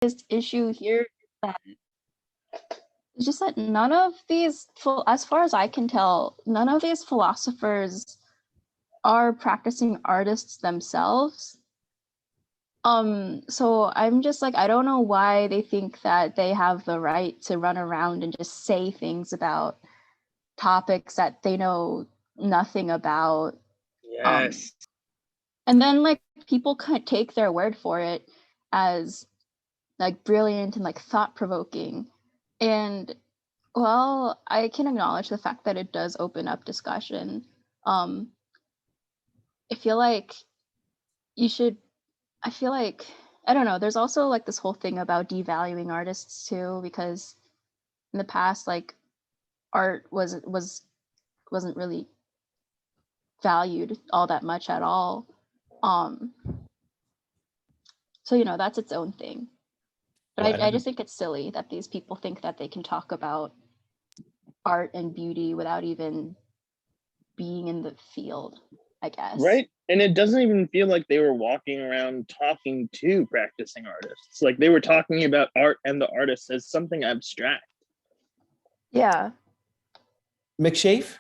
biggest issue here is that it's just that none of these, as far as I can tell, none of these philosophers are practicing artists themselves. So I'm just like, I don't know why they think that they have the right to run around and just say things about topics that they know nothing about. Yes. And then like people could take their word for it as like brilliant and like thought-provoking. And well, I can acknowledge the fact that it does open up discussion. I feel like you should, I feel like, I don't know, there's also like this whole thing about devaluing artists too, because in the past, like art wasn't really valued all that much at all. So, you know, that's its own thing. But I just think it's silly that these people think that they can talk about art and beauty without even being in the field, I guess. Right. And it doesn't even feel like they were walking around talking to practicing artists. Like they were talking about art and the artist as something abstract. Yeah. McShafe?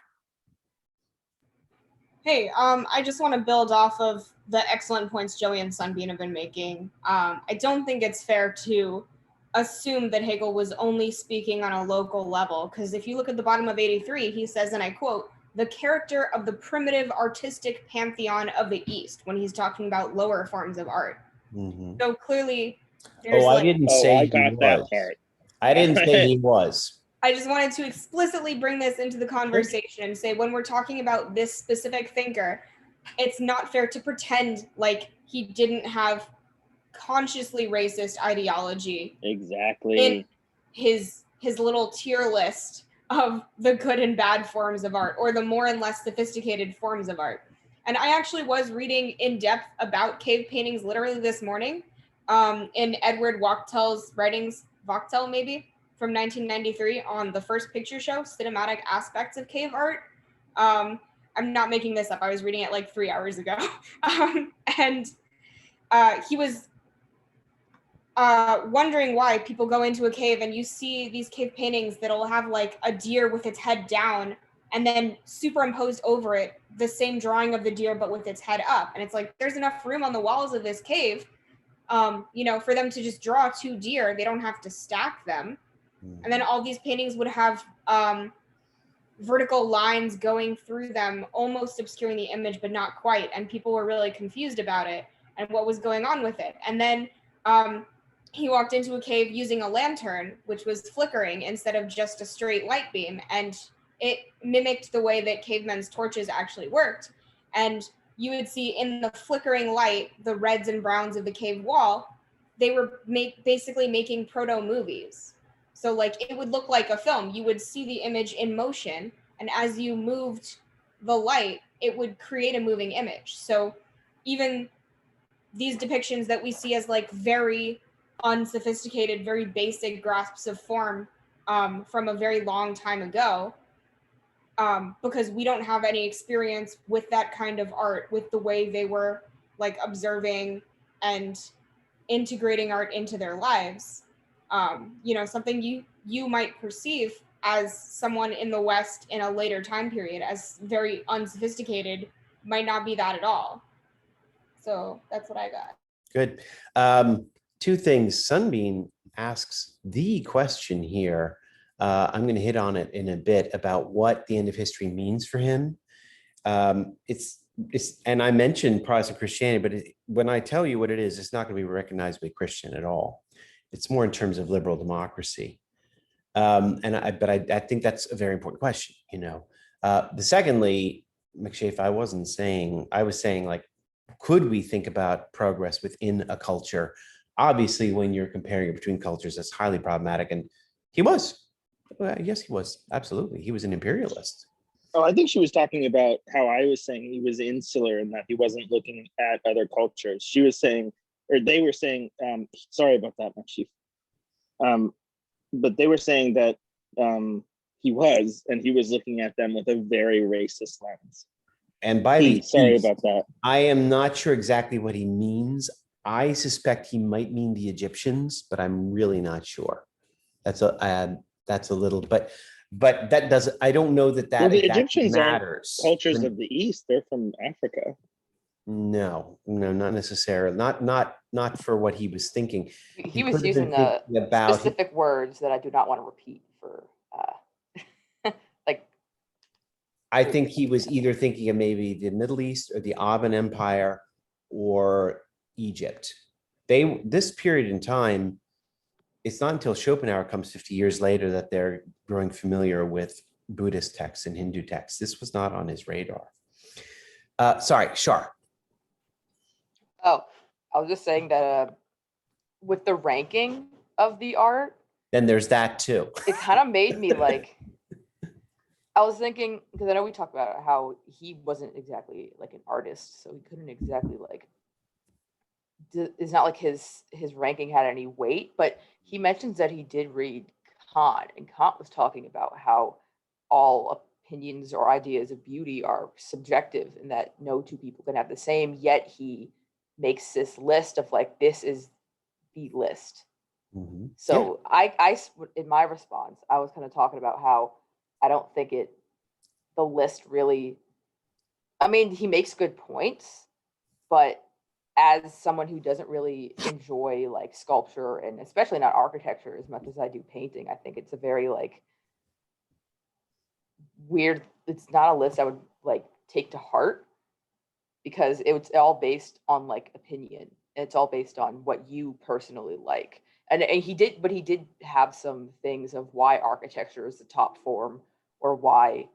Hey, I just want to build off of the excellent points Joey and Sunbeam have been making. I don't think it's fair to assume that Hegel was only speaking on a local level, because if you look at the bottom of 83, he says, and I quote, "the character of the primitive artistic pantheon of the East," when he's talking about lower forms of art. Mm-hmm. So clearly, there's I didn't say I he got was. that part. I didn't say he was. I just wanted to explicitly bring this into the conversation and say, when we're talking about this specific thinker, it's not fair to pretend like he didn't have consciously racist ideology. Exactly. In his little tier list of the good and bad forms of art, or the more and less sophisticated forms of art. And I actually was reading in depth about cave paintings literally this morning, in Edward Wachtel's writings, Wachtel maybe, from 1993 on the first picture show, Cinematic Aspects of Cave Art. I'm not making this up. I was reading it like 3 hours ago. And he was wondering why people go into a cave and you see these cave paintings that'll have like a deer with its head down and then superimposed over it the same drawing of the deer but with its head up. And it's like, there's enough room on the walls of this cave, for them to just draw 2 deer. They don't have to stack them. And then all these paintings would have vertical lines going through them, almost obscuring the image, but not quite. And people were really confused about it and what was going on with it. And then he walked into a cave using a lantern, which was flickering instead of just a straight light beam. And it mimicked the way that cavemen's torches actually worked. And you would see in the flickering light, the reds and browns of the cave wall, they were basically making proto-movies. So like it would look like a film. You would see the image in motion, and as you moved the light, it would create a moving image. So even these depictions that we see as like very unsophisticated, very basic grasps of form from a very long time ago, because we don't have any experience with that kind of art, with the way they were like observing and integrating art into their lives. Something you might perceive as someone in the West in a later time period as very unsophisticated might not be that at all. So that's what I got. Good. 2 things. Sunbeam asks the question here. I'm going to hit on it in a bit about what the end of history means for him. It's and I mentioned Protestant Christianity, but when I tell you what it is, it's not going to be recognizably Christian at all. It's more in terms of liberal democracy. I think that's a very important question, Secondly, McShafe, I was saying like, could we think about progress within a culture? Obviously, when you're comparing it between cultures, that's highly problematic. And he was. Yes, he was. Absolutely. He was an imperialist. Oh, I think she was talking about how I was saying he was insular and that he wasn't looking at other cultures. She was saying, or they were saying, sorry about that, my chief. But they were saying that he was looking at them with a very racist lens. And by the sorry about that. I am not sure exactly what he means. I suspect he might mean the Egyptians, but I'm really not sure. That's a little, but that doesn't. I don't know that Well, the exactly Egyptians aren't matters. cultures of the East. They're from Africa. No, not necessarily. Not for what he was thinking. He could was have been using thinking about specific words that I do not want to repeat for like. I think he was either thinking of maybe the Middle East or the Ottoman Empire or Egypt. This period in time, it's not until Schopenhauer comes 50 years later that they're growing familiar with Buddhist texts and Hindu texts. This was not on his radar. Sorry, Shar. Oh, I was just saying that with the ranking of the art, Then there's that too. it kind of made me like, I was thinking, because I know we talked about how he wasn't exactly like an artist, so he couldn't exactly like, it's not like his ranking had any weight, but he mentions that he did read Kant, and Kant was talking about how all opinions or ideas of beauty are subjective and that no two people can have the same, yet he makes this list of like, this is the list. Mhm. So I in my response, I was kind of talking about how I don't think the list really, I mean, he makes good points, but as someone who doesn't really enjoy like sculpture and especially not architecture as much as I do painting, I think it's a very like weird, it's not a list I would like take to heart because it's all based on like opinion. It's all based on what you personally like. And he did have some things of why architecture is the top form or why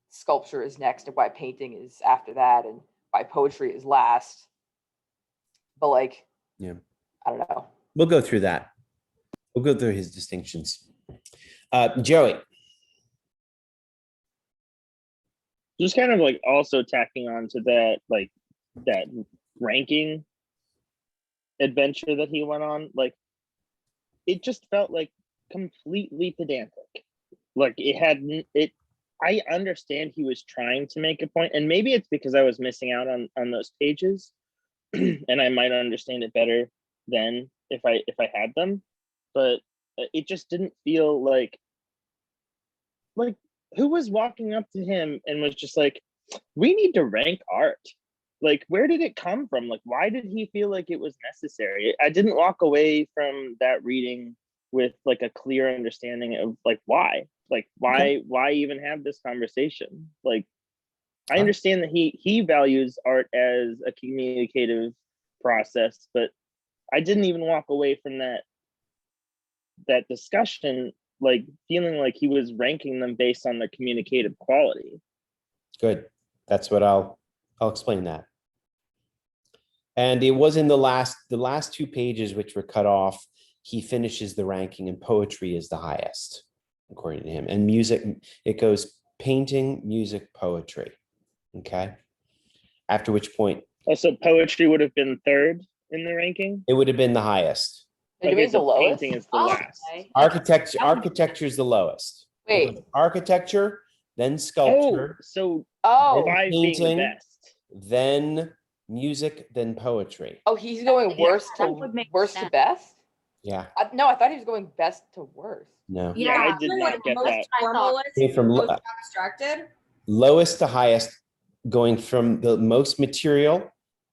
sculpture is next and why painting is after that and why poetry is last. But like, Yeah, I don't know. we'll go through that. We'll go through his distinctions. Joey. Just kind of like also tacking on to that, like that ranking adventure that he went on, like it just felt like completely pedantic. Like I understand he was trying to make a point, and maybe it's because I was missing out on those pages, and I might understand it better then if I had them. But it just didn't feel like who was walking up to him and was just like, we need to rank art. Like, where did it come from? Like, why did he feel like it was necessary? I didn't walk away from that reading with like a clear understanding of like why even have this conversation? Like, I understand that he values art as a communicative process, but I didn't even walk away from that discussion like feeling like he was ranking them based on their communicative quality. Good. That's what I'll explain that. And it was in the last 2 pages, which were cut off, he finishes the ranking, and poetry is the highest, according to him. And music, it goes painting, music, poetry. Okay. After which point. Also, poetry would have been third in the ranking. It would have been the highest. Okay, So the lowest? painting is the last. Okay. Architecture is the lowest. Wait. Architecture, then sculpture. So Oh, five being the painting. best. Then music, then poetry. oh, he's going worst that would make to sense. best? Yeah. No, I thought he was going best to worst. No. Yeah, I did not get most that. formalist, Came from most abstracted. lowest to highest, going from the most material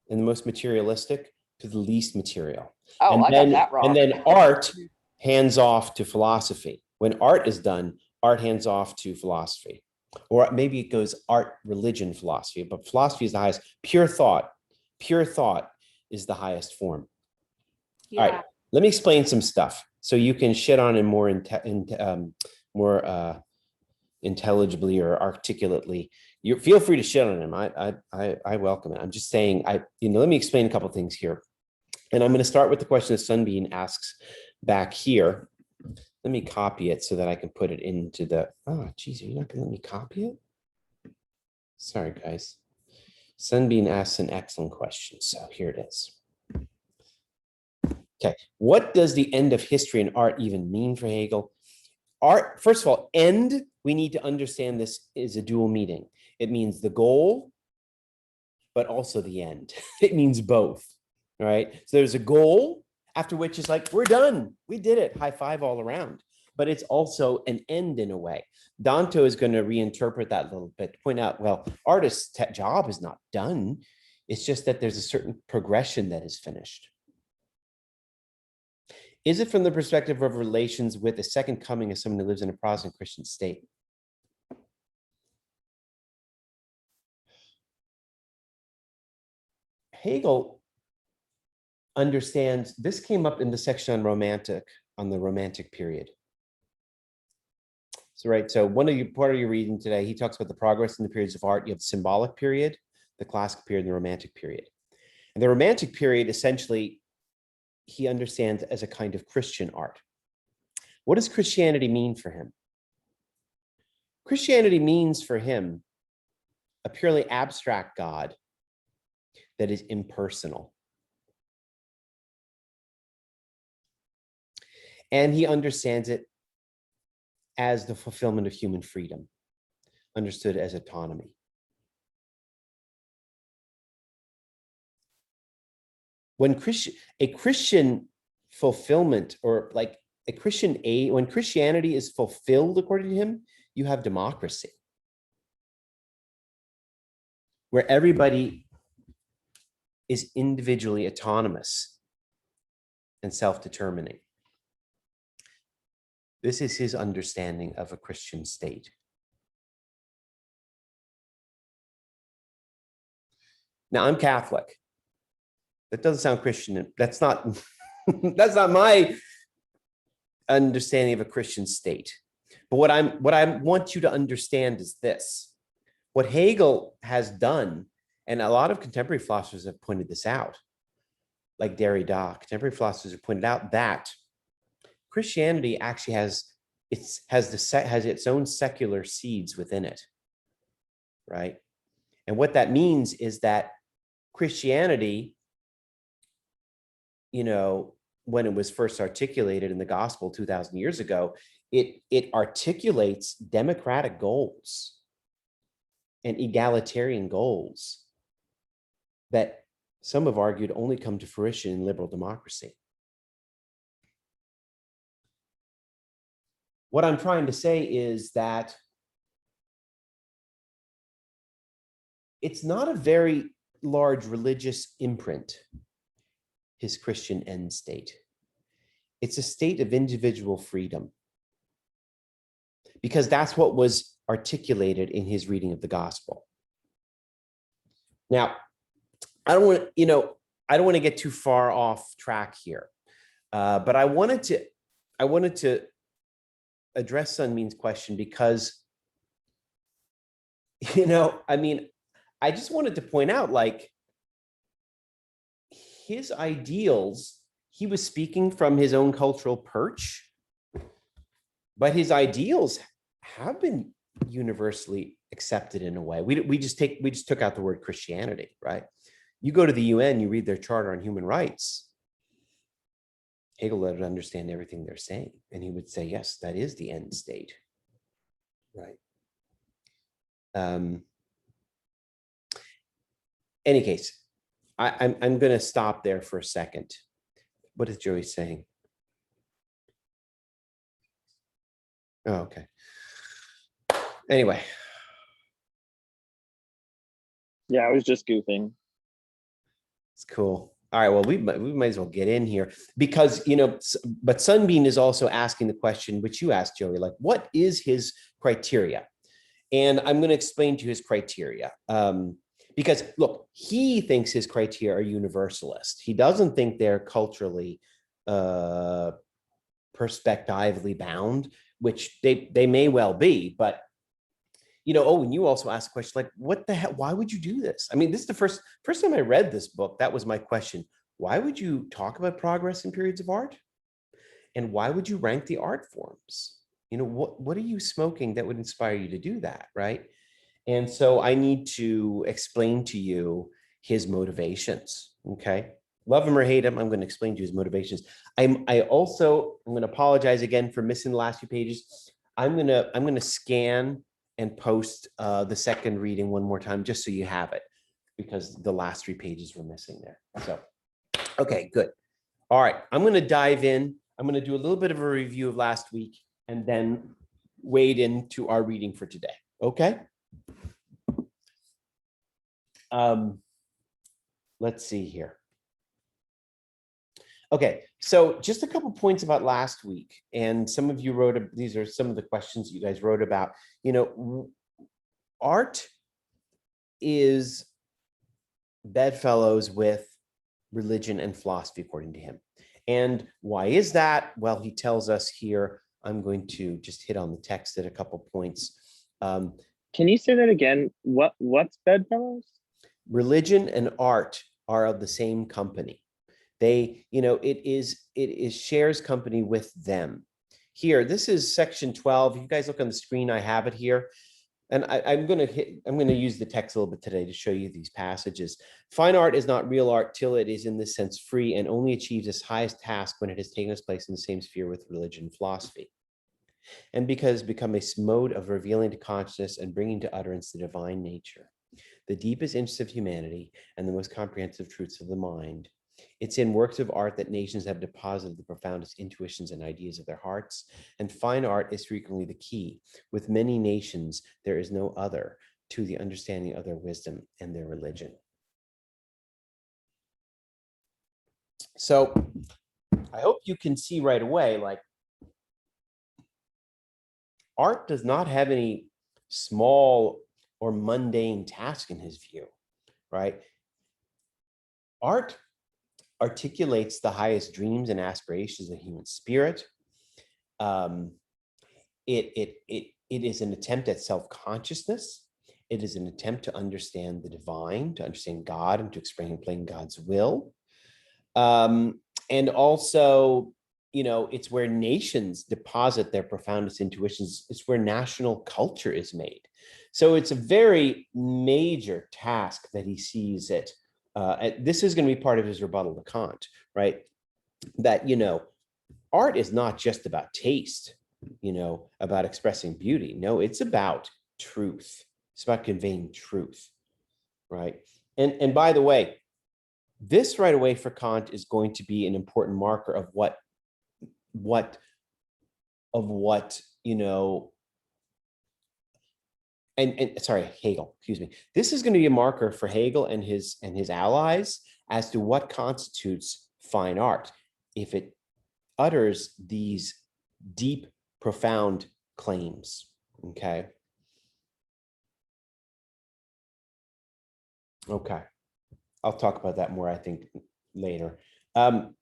and the most materialistic to the least material. Oh, and I then, got that wrong. And then art hands off to philosophy. When art is done, art hands off to philosophy. Or maybe it goes art, religion, philosophy, but philosophy is the highest. Pure thought is the highest form. Yeah. All right, let me explain some stuff so you can shit on him more intelligibly or articulately. You feel free to shit on him. I welcome it. I'm just saying, let me explain a couple of things here. And I'm going to start with the question that Sunbeam asks back here. Let me copy it so that I can put it into the, oh, geez, are you not going to let me copy it? Sorry, guys. Sunbeam asks an excellent question. So here it is. Okay, what does the end of history and art even mean for Hegel? Art, first of all, end, we need to understand this is a dual meaning. It means the goal, but also the end. It means both, right? So there's a goal, after which is like, we're done. We did it. High five all around. But it's also an end in a way. Danto is going to reinterpret that a little bit, point out, well, artist's job is not done. It's just that there's a certain progression that is finished. Is it from the perspective of relations with the second coming of someone who lives in a Protestant Christian state? Hegel understands, this came up in the section on the romantic period. So, right, so part of your reading today, he talks about the progress in the periods of art. You have the symbolic period, the classic period, and the romantic period. And the romantic period, essentially, he understands as a kind of Christian art. What does Christianity mean for him? Christianity means for him a purely abstract God that is impersonal. And he understands it as the fulfillment of human freedom, understood as autonomy. When a Christian fulfillment, or like a Christian aid, when Christianity is fulfilled according to him, you have democracy, where everybody is individually autonomous and self-determining. This is his understanding of a Christian state. Now, I'm Catholic. That doesn't sound Christian. That's not, that's not my understanding of a Christian state. But what I want you to understand is this. What Hegel has done, and a lot of contemporary philosophers have pointed this out, like Derrida, contemporary philosophers have pointed out that Christianity actually has its own secular seeds within it, right? And what that means is that Christianity, you know, when it was first articulated in the gospel 2,000 years ago, it articulates democratic goals and egalitarian goals that some have argued only come to fruition in liberal democracy. What I'm trying to say is that it's not a very large religious imprint, his Christian end state. It's a state of individual freedom, because that's what was articulated in his reading of the gospel. Now, I don't want to get too far off track here, but I wanted to address Sunmin's question because, I just wanted to point out, like, his ideals, he was speaking from his own cultural perch, but his ideals have been universally accepted in a way. We just took out the word Christianity, right? You go to the UN, you read their Charter on Human Rights. Hegel would understand everything they're saying, and he would say, yes, that is the end state, right? Any case, I'm going to stop there for a second. What is Joey saying? Oh, okay. Anyway. Yeah, I was just goofing. It's cool. All right, well, we might as well get in here because, but Sunbeam is also asking the question, which you asked, Joey, like, what is his criteria? And I'm going to explain to you his criteria. Because, look, he thinks his criteria are universalist. He doesn't think they're culturally perspectively bound, which they may well be, but and you also asked a question like, what the hell, why would you do this? I mean, this is the first time I read this book, that was my question. Why would you talk about progress in periods of art? And why would you rank the art forms? What are you smoking that would inspire you to do that, right? And so I need to explain to you his motivations, okay? Love him or hate him, I'm going to explain to you his motivations. I'm going to apologize again for missing the last few pages. I'm going to scan and post the second reading one more time, just so you have it, because the last 3 pages were missing there. So, Okay, good. All right, I'm going to dive in. I'm going to do a little bit of a review of last week and then wade into our reading for today. Okay. Let's see here. Okay, so just a couple points about last week, and some of you wrote, these are some of the questions you guys wrote about. You know, art is bedfellows with religion and philosophy, according to him. And why is that? Well, he tells us here. I'm going to just hit on the text at a couple points. Can you say that again? What's bedfellows? Religion and art are of the same company. They, you know, it is shares company with them. Here, this is section 12. You guys look on the screen, I have it here. And I'm going to use the text a little bit today to show you these passages. Fine art is not real art till it is in this sense free and only achieves its highest task when it has taken its place in the same sphere with religion and philosophy. And because it's become a mode of revealing to consciousness and bringing to utterance the divine nature, the deepest interests of humanity and the most comprehensive truths of the mind. It's in works of art that nations have deposited the profoundest intuitions and ideas of their hearts, and fine art is frequently the key. With many nations, there is no other to the understanding of their wisdom and their religion. So I hope you can see right away, like, art does not have any small or mundane task in his view, right? Art articulates the highest dreams and aspirations of the human spirit. It is an attempt at self-consciousness. It is an attempt to understand the divine, to understand God, and to explain God's will. And also, you know, it's where nations deposit their profoundest intuitions. It's where national culture is made. So it's a very major task that he sees it. This is going to be part of his rebuttal to Kant, right? That, you know, art is not just about taste, you know, about expressing beauty. No, it's about truth. It's about conveying truth, right? And by the way, this right away for Kant is going to be an important marker of what you know, and sorry, Hegel, excuse me. This is going to be a marker for Hegel and his allies as to what constitutes fine art. If it utters these deep, profound claims, okay? Okay, I'll talk about that more, I think, later. And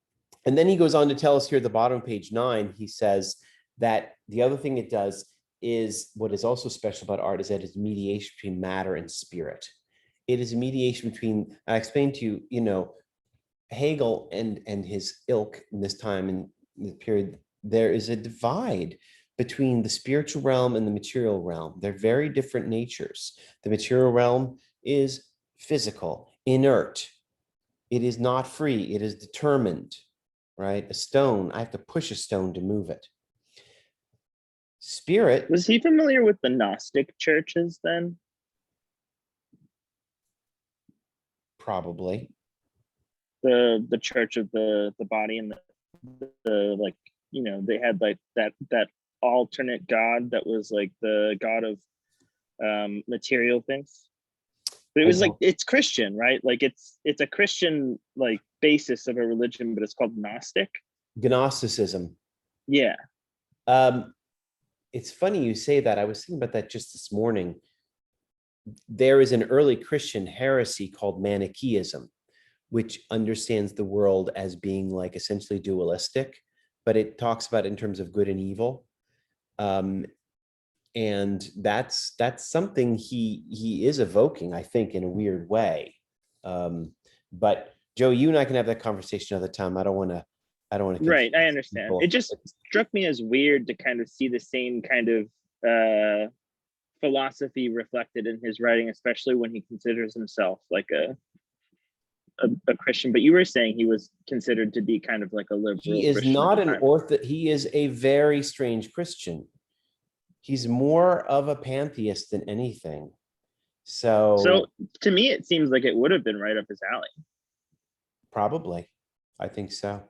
then he goes on to tell us here at the bottom of page 9, he says that the other thing it does is, what is also special about art is that it's mediation between matter and spirit. It is a mediation between, I explained to you, you know, Hegel and his ilk in this time in the period, there is a divide between the spiritual realm and the material realm. They're very different natures. The material realm is physical, inert. It is not free. It is determined, right? A stone, I have to push a stone to move it. Spirit. Was he familiar with the Gnostic churches then? Probably. The church of the body and the like, you know, they had like that alternate god that was like the god of material things. But it was like, it's Christian, right? Like it's a Christian like basis of a religion, but it's called Gnostic. Gnosticism. Yeah. It's funny you say that. I was thinking about that just this morning. There is an early Christian heresy called Manichaeism, which understands the world as being like essentially dualistic, but it talks about it in terms of good and evil. And that's something he is evoking, I think, in a weird way. But Joe, you and I can have that conversation another time. I don't want to. Right, I understand. People. It just struck me as weird to kind of see the same kind of philosophy reflected in his writing, especially when he considers himself like a Christian. But you were saying he was considered to be kind of like a liberal. He is Christian not an orthodox. He is a very strange Christian. He's more of a pantheist than anything. So to me, it seems like it would have been right up his alley. Probably. I think so.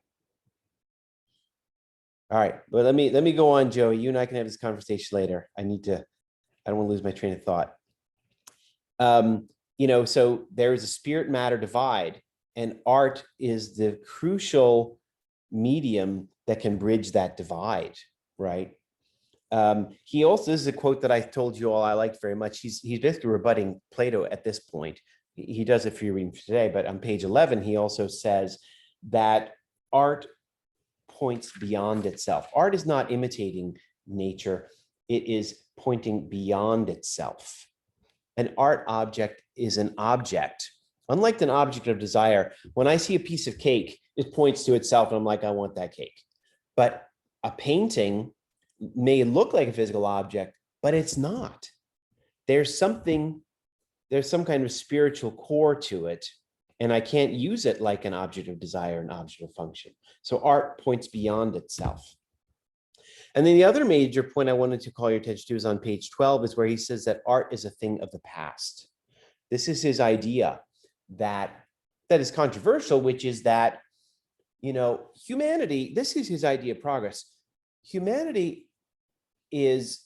All right, but let me go on, Joey. You and I can have this conversation later. I don't want to lose my train of thought. So there is a spirit matter divide, and art is the crucial medium that can bridge that divide, right? He also, this is a quote that I told you all I liked very much. He's basically rebutting Plato at this point. He does it for your reading today, but on page 11, he also says that art points beyond itself. Art is not imitating nature. It is pointing beyond itself. An art object is an object. Unlike an object of desire, when I see a piece of cake, it points to itself and I'm like, I want that cake. But a painting may look like a physical object, but it's not. There's some kind of spiritual core to it, and I can't use it like an object of desire, an object of function. So art points beyond itself. And then the other major point I wanted to call your attention to is on page 12, is where he says that art is a thing of the past. This is his idea that is controversial, which is that, humanity, this is his idea of progress. Humanity is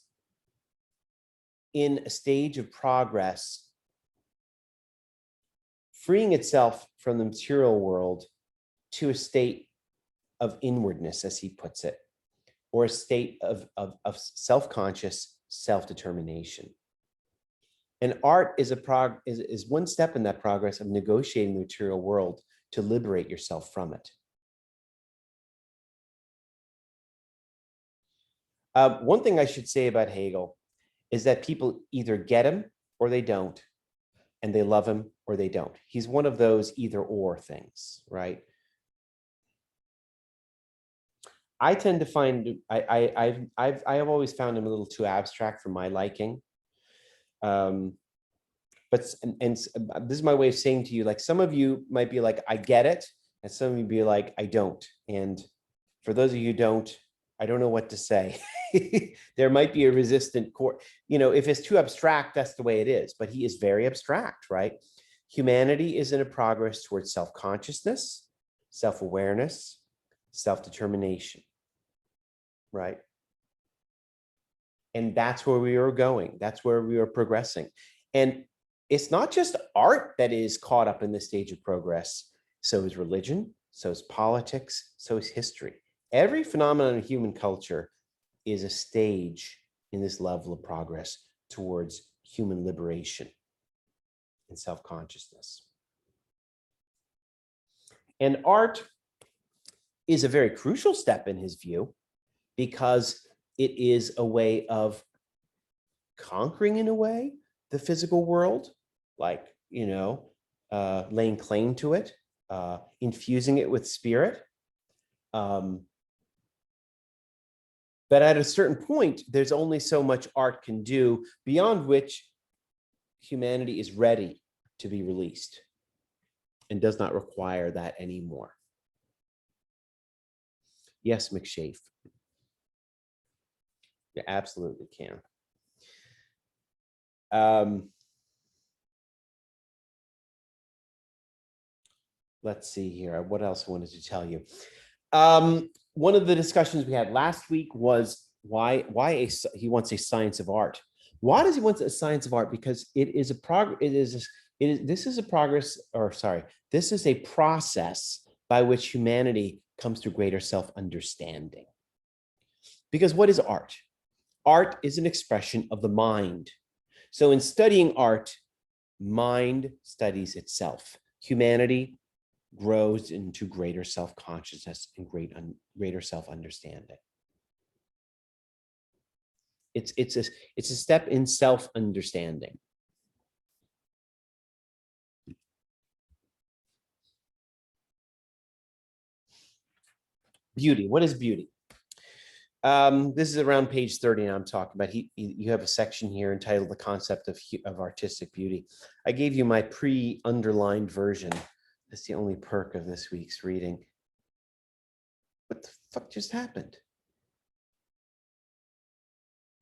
in a stage of progress, freeing itself from the material world to a state of inwardness, as he puts it, or a state of self-conscious self-determination. And art is one step in that progress of negotiating the material world to liberate yourself from it. One thing I should say about Hegel is that people either get him or they don't, and they love him or they don't. He's one of those either or things, right? I tend to find I have always found him a little too abstract for my liking. But this is my way of saying to you, like, some of you might be like, I get it, and some of you be like, I don't. And for those of you who don't, I don't know what to say. There might be a resistant core. If it's too abstract, that's the way it is. But he is very abstract, right? Humanity is in a progress towards self-consciousness, self-awareness, self-determination, right? And that's where we are going. That's where we are progressing. And it's not just art that is caught up in this stage of progress. So is religion, so is politics, so is history. Every phenomenon in human culture is a stage in this level of progress towards human liberation and self-consciousness. And art is a very crucial step in his view, because it is a way of conquering, in a way, the physical world, like, laying claim to it, infusing it with spirit. But at a certain point, there's only so much art can do, beyond which humanity is ready to be released and does not require that anymore. Yes, McShafe. You absolutely can. Let's see here. What else I wanted to tell you? One of the discussions we had last week was why he wants a science of art. Why does he want a science of art? Because this is a process by which humanity comes to greater self-understanding. Because what is art? Art is an expression of the mind. So in studying art, mind studies itself. Humanity grows into greater self-consciousness and greater self-understanding. It's a step in self-understanding. Beauty. What is beauty? This is around page 30, and I'm talking about. You have a section here entitled "The Concept of Artistic Beauty." I gave you my pre-underlined version. That's the only perk of this week's reading. What the fuck just happened?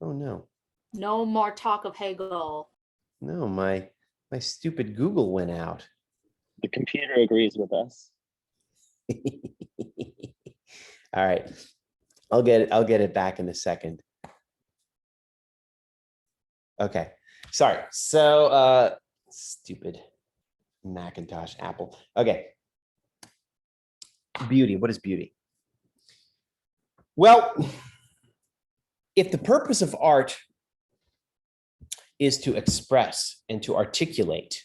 Oh no. No more talk of Hegel. No, my stupid Google went out. The computer agrees with us. All right. I'll get it back in a second. Okay. Sorry. So stupid Macintosh Apple. Okay. Beauty. What is beauty? Well, if the purpose of art is to express and to articulate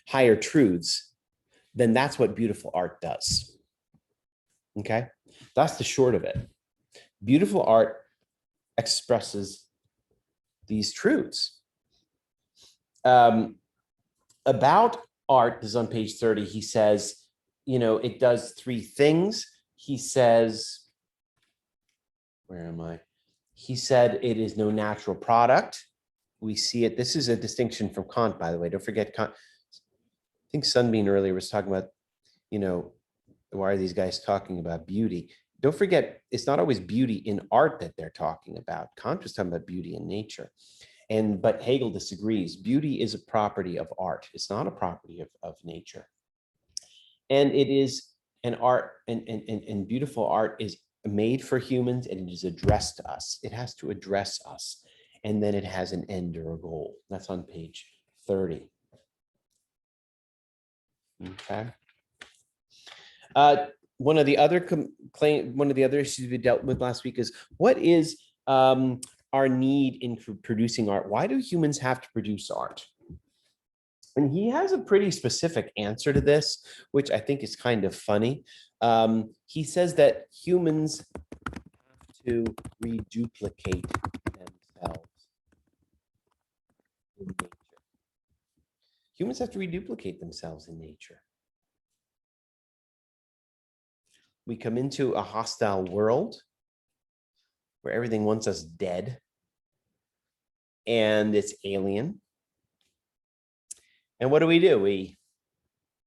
higher truths, then that's what beautiful art does. Okay? That's the short of it. Beautiful art expresses these truths. About art, this is on page 30, he says, it does three things. He says, where am I? He said it is no natural product. We see it. This is a distinction from Kant, by the way. Don't forget Kant. I think Sunbeam earlier was talking about, why are these guys talking about beauty? Don't forget, it's not always beauty in art that they're talking about. Kant was talking about beauty in nature. But Hegel disagrees. Beauty is a property of art. It's not a property of nature. And it is an art, and beautiful art is made for humans, and it is addressed to us. It has to address us. And then it has an end or a goal. That's on page 30. Okay. One of the other issues we dealt with last week is, what is our need in producing art? Why do humans have to produce art? And he has a pretty specific answer to this, which I think is kind of funny. He says that humans have to reduplicate themselves in nature. Humans have to reduplicate themselves in nature. We come into a hostile world where everything wants us dead, and it's alien. And what do? We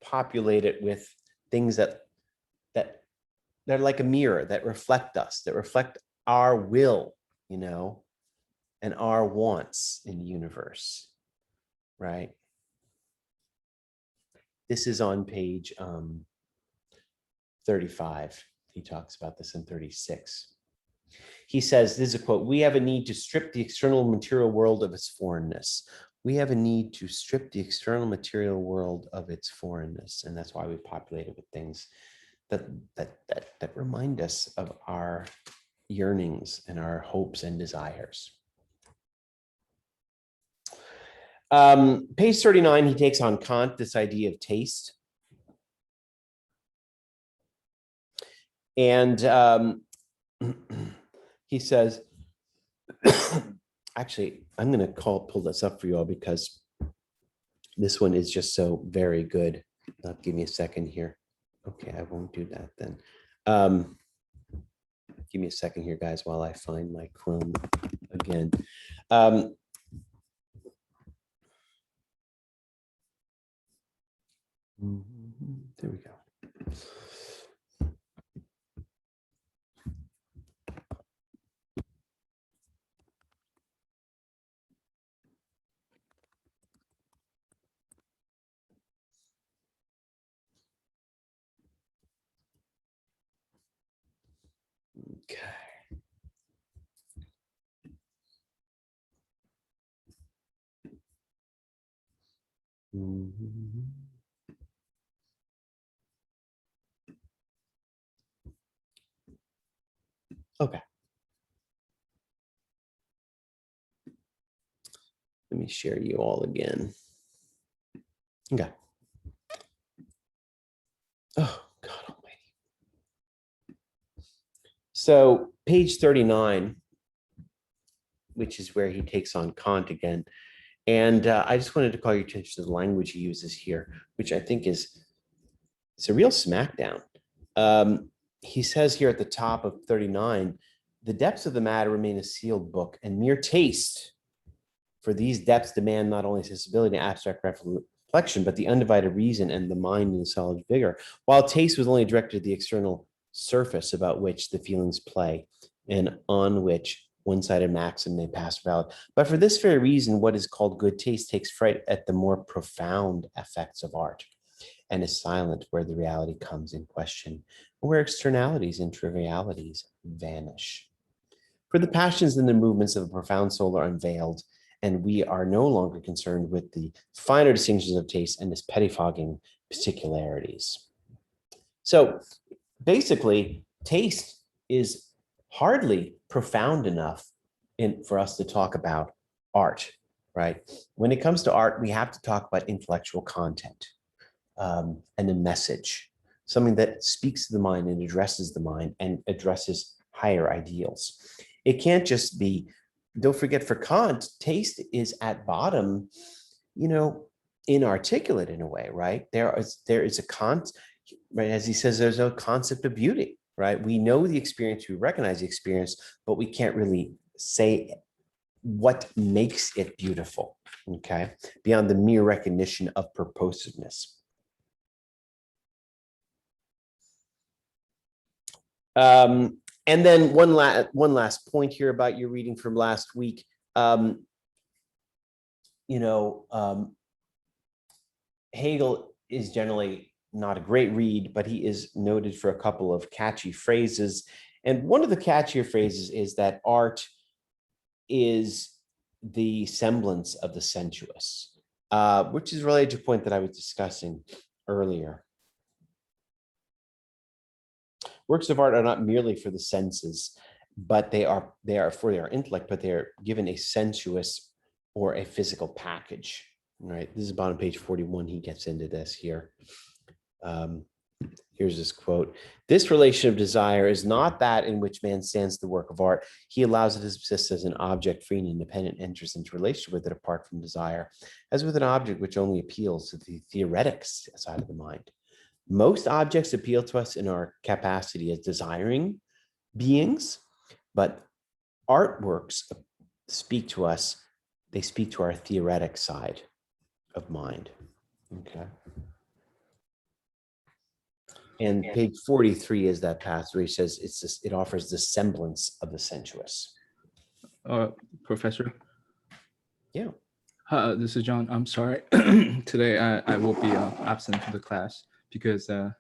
populate it with things that they're like a mirror, that reflect us, that reflect our will, and our wants in the universe, right? This is on page 35. He talks about this in 36. He says, this is a quote, "We have a need to strip the external material world of its foreignness." We have a need to strip the external material world of its foreignness. And that's why we populate it with things that remind us of our yearnings and our hopes and desires. Page 39, he takes on Kant this idea of taste. And he says, actually, I'm going to pull this up for you all because this one is just so very good. Give me a second here. Okay, I won't do that then. Give me a second here, guys, while I find my Chrome again. There we go. Okay. Okay. Let me share you all again. Okay. Oh, God almighty. So page 39, which is where he takes on Kant again. And I just wanted to call your attention to the language he uses here, which I think it's a real smackdown. He says here at the top of 39, "The depths of the matter remain a sealed book, and mere taste, for these depths demand not only sensibility and abstract reflection, but the undivided reason and the mind in solid vigor, while taste was only directed to the external surface about which the feelings play, and on which one-sided maxim may pass valid. But for this very reason, what is called good taste takes fright at the more profound effects of art." and is silent where the reality comes in question, where externalities and trivialities vanish. For the passions and the movements of a profound soul are unveiled, and we are no longer concerned with the finer distinctions of taste and its pettifogging particularities. So basically, taste is hardly profound enough for us to talk about art, right? When it comes to art, we have to talk about intellectual content and a message, something that speaks to the mind and addresses the mind and addresses higher ideals. It can't just be, don't forget, for Kant, taste is at bottom, inarticulate in a way, right? There is a right? As he says, there's no concept of beauty, right? We know the experience, we recognize the experience, but we can't really say what makes it beautiful, okay? Beyond the mere recognition of purposiveness. And then one last point here about your reading from last week. Hegel is generally not a great read, but he is noted for a couple of catchy phrases. And one of the catchier phrases is that art is the semblance of the sensuous, which is related to a point that I was discussing earlier. Works of art are not merely for the senses, but they are for their intellect, but they're given a sensuous or a physical package, right? This is about on page 41. He gets into this here. Here's this quote. This relation of desire is not that in which man stands the work of art. He allows it to subsist as an object free and independent, enters into relationship with it apart from desire, as with an object which only appeals to the theoretic side of the mind. Most objects appeal to us in our capacity as desiring beings, but artworks speak to us. They speak to our theoretic side of mind. Okay. And page 43 is that passage where he says it offers the semblance of the sensuous. Professor? Yeah. This is John. I'm sorry. Today I will be absent from the class because I'm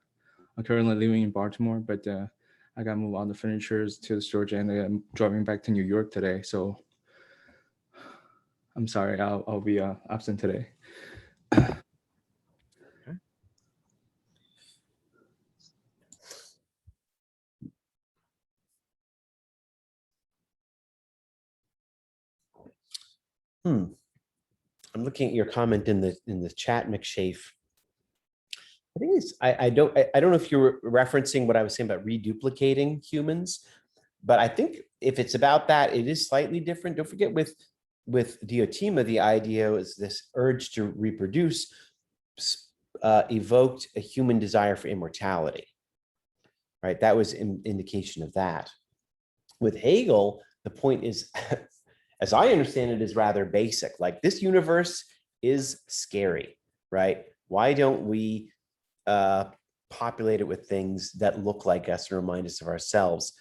currently living in Baltimore, but I got to move all the furnitures to storage and I'm driving back to New York today. So I'm sorry, I'll be absent today. I'm looking at your comment in the chat, McShafe. I think I don't know if you're referencing what I was saying about reduplicating humans, but I think if it's about that, it is slightly different. Don't forget with Diotima, the idea is this urge to reproduce evoked a human desire for immortality, right? That was an indication of that. With Hegel, the point is, as I understand it, is rather basic. Like, this universe is scary, right? Why don't we populate it with things that look like us and remind us of ourselves?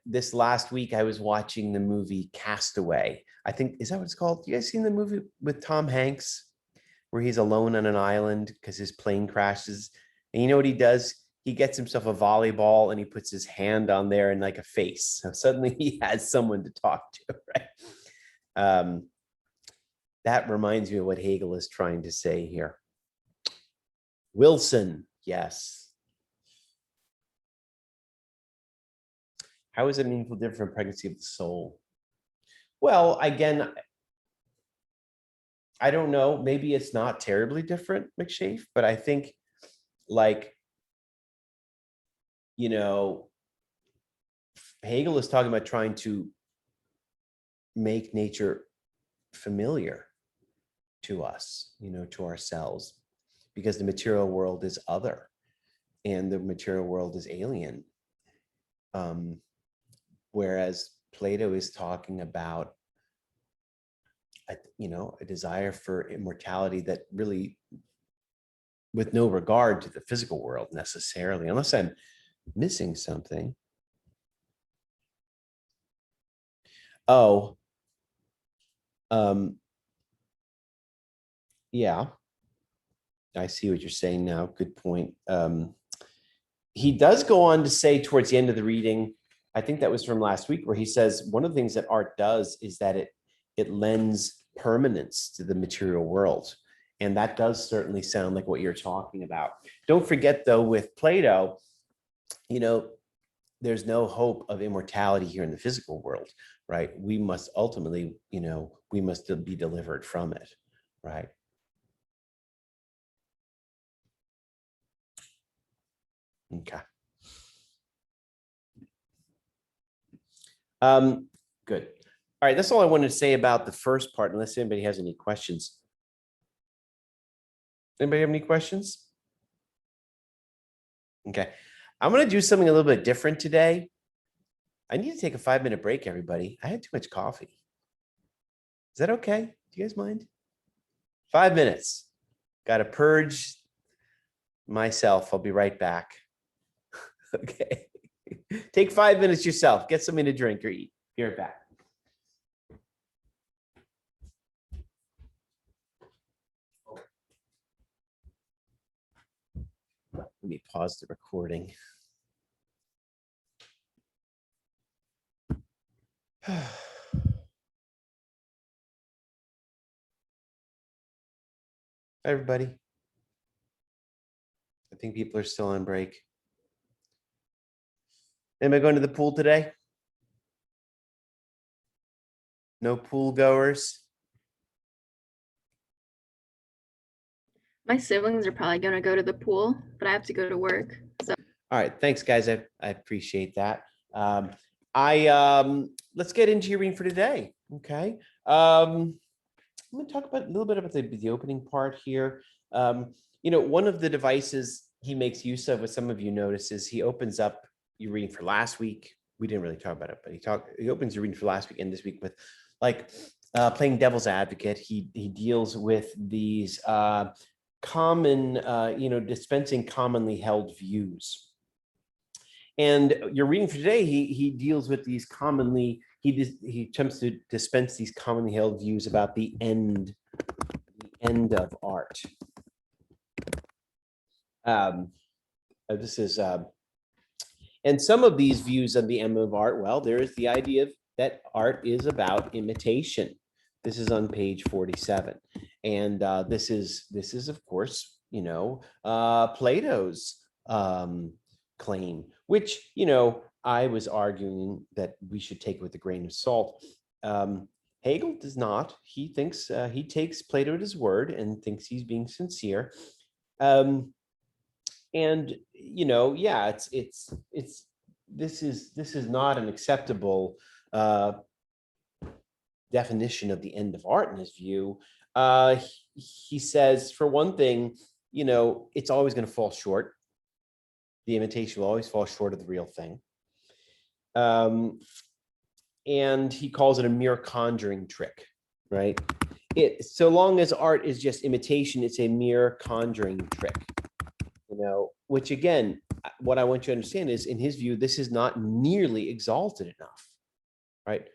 This last week I was watching the movie Castaway. I think, is that what it's called? You guys seen the movie with Tom Hanks where he's alone on an island because his plane crashes? And you know what he does? He gets himself a volleyball and he puts his hand on there and like a face. So suddenly he has someone to talk to, right? That reminds me of what Hegel is trying to say here. Wilson, yes. How is it meaningful different from pregnancy of the soul? Well, again, I don't know. Maybe it's not terribly different, McShafe, but I think, like, Hegel is talking about trying to make nature familiar to us, to ourselves, because the material world is other and the material world is alien. Whereas Plato is talking about a desire for immortality that really, with no regard to the physical world necessarily, unless I'm missing something. Yeah. I see what you're saying now. Good point. He does go on to say towards the end of the reading, I think that was from last week, where he says one of the things that art does is that it lends permanence to the material world. And that does certainly sound like what you're talking about. Don't forget, though, with Plato, you know, there's no hope of immortality here in the physical world, right? We must ultimately, you know, we must be delivered from it, right? Okay. Good. All right, that's all I wanted to say about the first part, unless anybody has any questions. Anybody have any questions? Okay. I'm going to do something a little bit different today. I need to take a 5-minute break, everybody. I had too much coffee. Is that okay? Do you guys mind? 5 minutes. Got to purge myself. I'll be right back. Okay. Take 5 minutes yourself. Get something to drink or eat. Be right back. Let me pause the recording. Hi, everybody. I think people are still on break. Am I going to the pool today? No pool goers? My siblings are probably going to go to the pool, but I have to go to work. So All right, thanks, guys. I appreciate that. Let's get into your reading for today. Okay. I'm going to talk about a little bit about the opening part here. You know, one of the devices he makes use of, what some of you notice, is he opens up your reading for last week. We didn't really talk about it, but he opens your reading for last week and this week with like playing devil's advocate. He deals with these common, you know, dispensing commonly held views. And your reading for today, he deals with these commonly, he attempts to dispense these commonly held views about the end of art. This is, and some of these views of the end of art, well, there is the idea that art is about imitation. This is on page 47. And this is, of course, you know, Plato's claim, which, you know, I was arguing that we should take with a grain of salt. Hegel does not. He thinks he takes Plato at his word and thinks he's being sincere. And you know, yeah, this is not an acceptable definition of the end of art in his view. He says, for one thing, you know, it's always going to fall short. The imitation will always fall short of the real thing. And he calls it a mere conjuring trick, right? So long as art is just imitation, it's a mere conjuring trick, you know, which again, what I want you to understand is, in his view, this is not nearly exalted enough, right?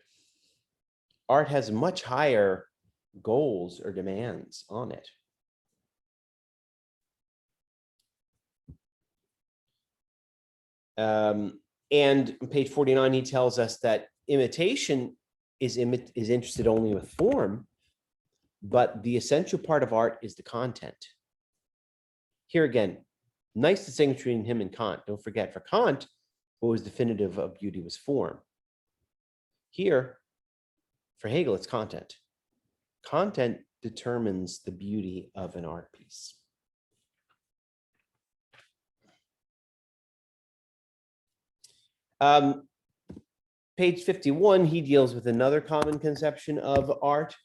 Art has much higher goals or demands on it. And on page 49, he tells us that imitation is interested only with form, but the essential part of art is the content. Here again, nice distinction between him and Kant. Don't forget, for Kant, what was definitive of beauty was form. Here, for Hegel, it's content. Content determines the beauty of an art piece. Page 51, he deals with another common conception of art,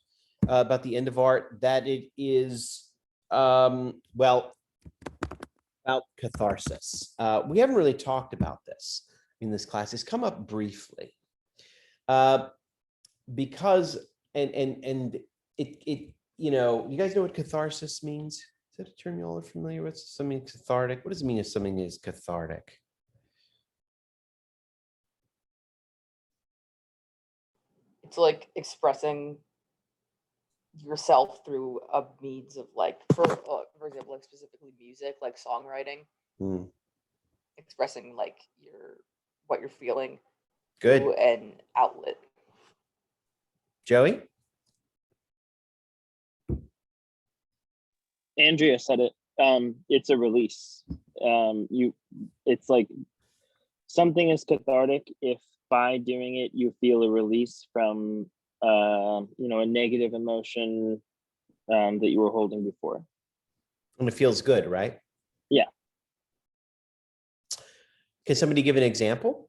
about the end of art, that it is, well, about catharsis. We haven't really talked about this in this class. It's come up briefly, because, and it, you know, you guys know what catharsis means? Is that a term you all are familiar with? Something cathartic. What does it mean if something is cathartic? It's like expressing yourself through a means of like, for example, like specifically music, like songwriting, expressing like what you're feeling Good. through an outlet. Joey? Andrea said it. It's a release. It's like something is cathartic if by doing it you feel a release from a negative emotion that you were holding before. And it feels good, right? Yeah. Can somebody give an example?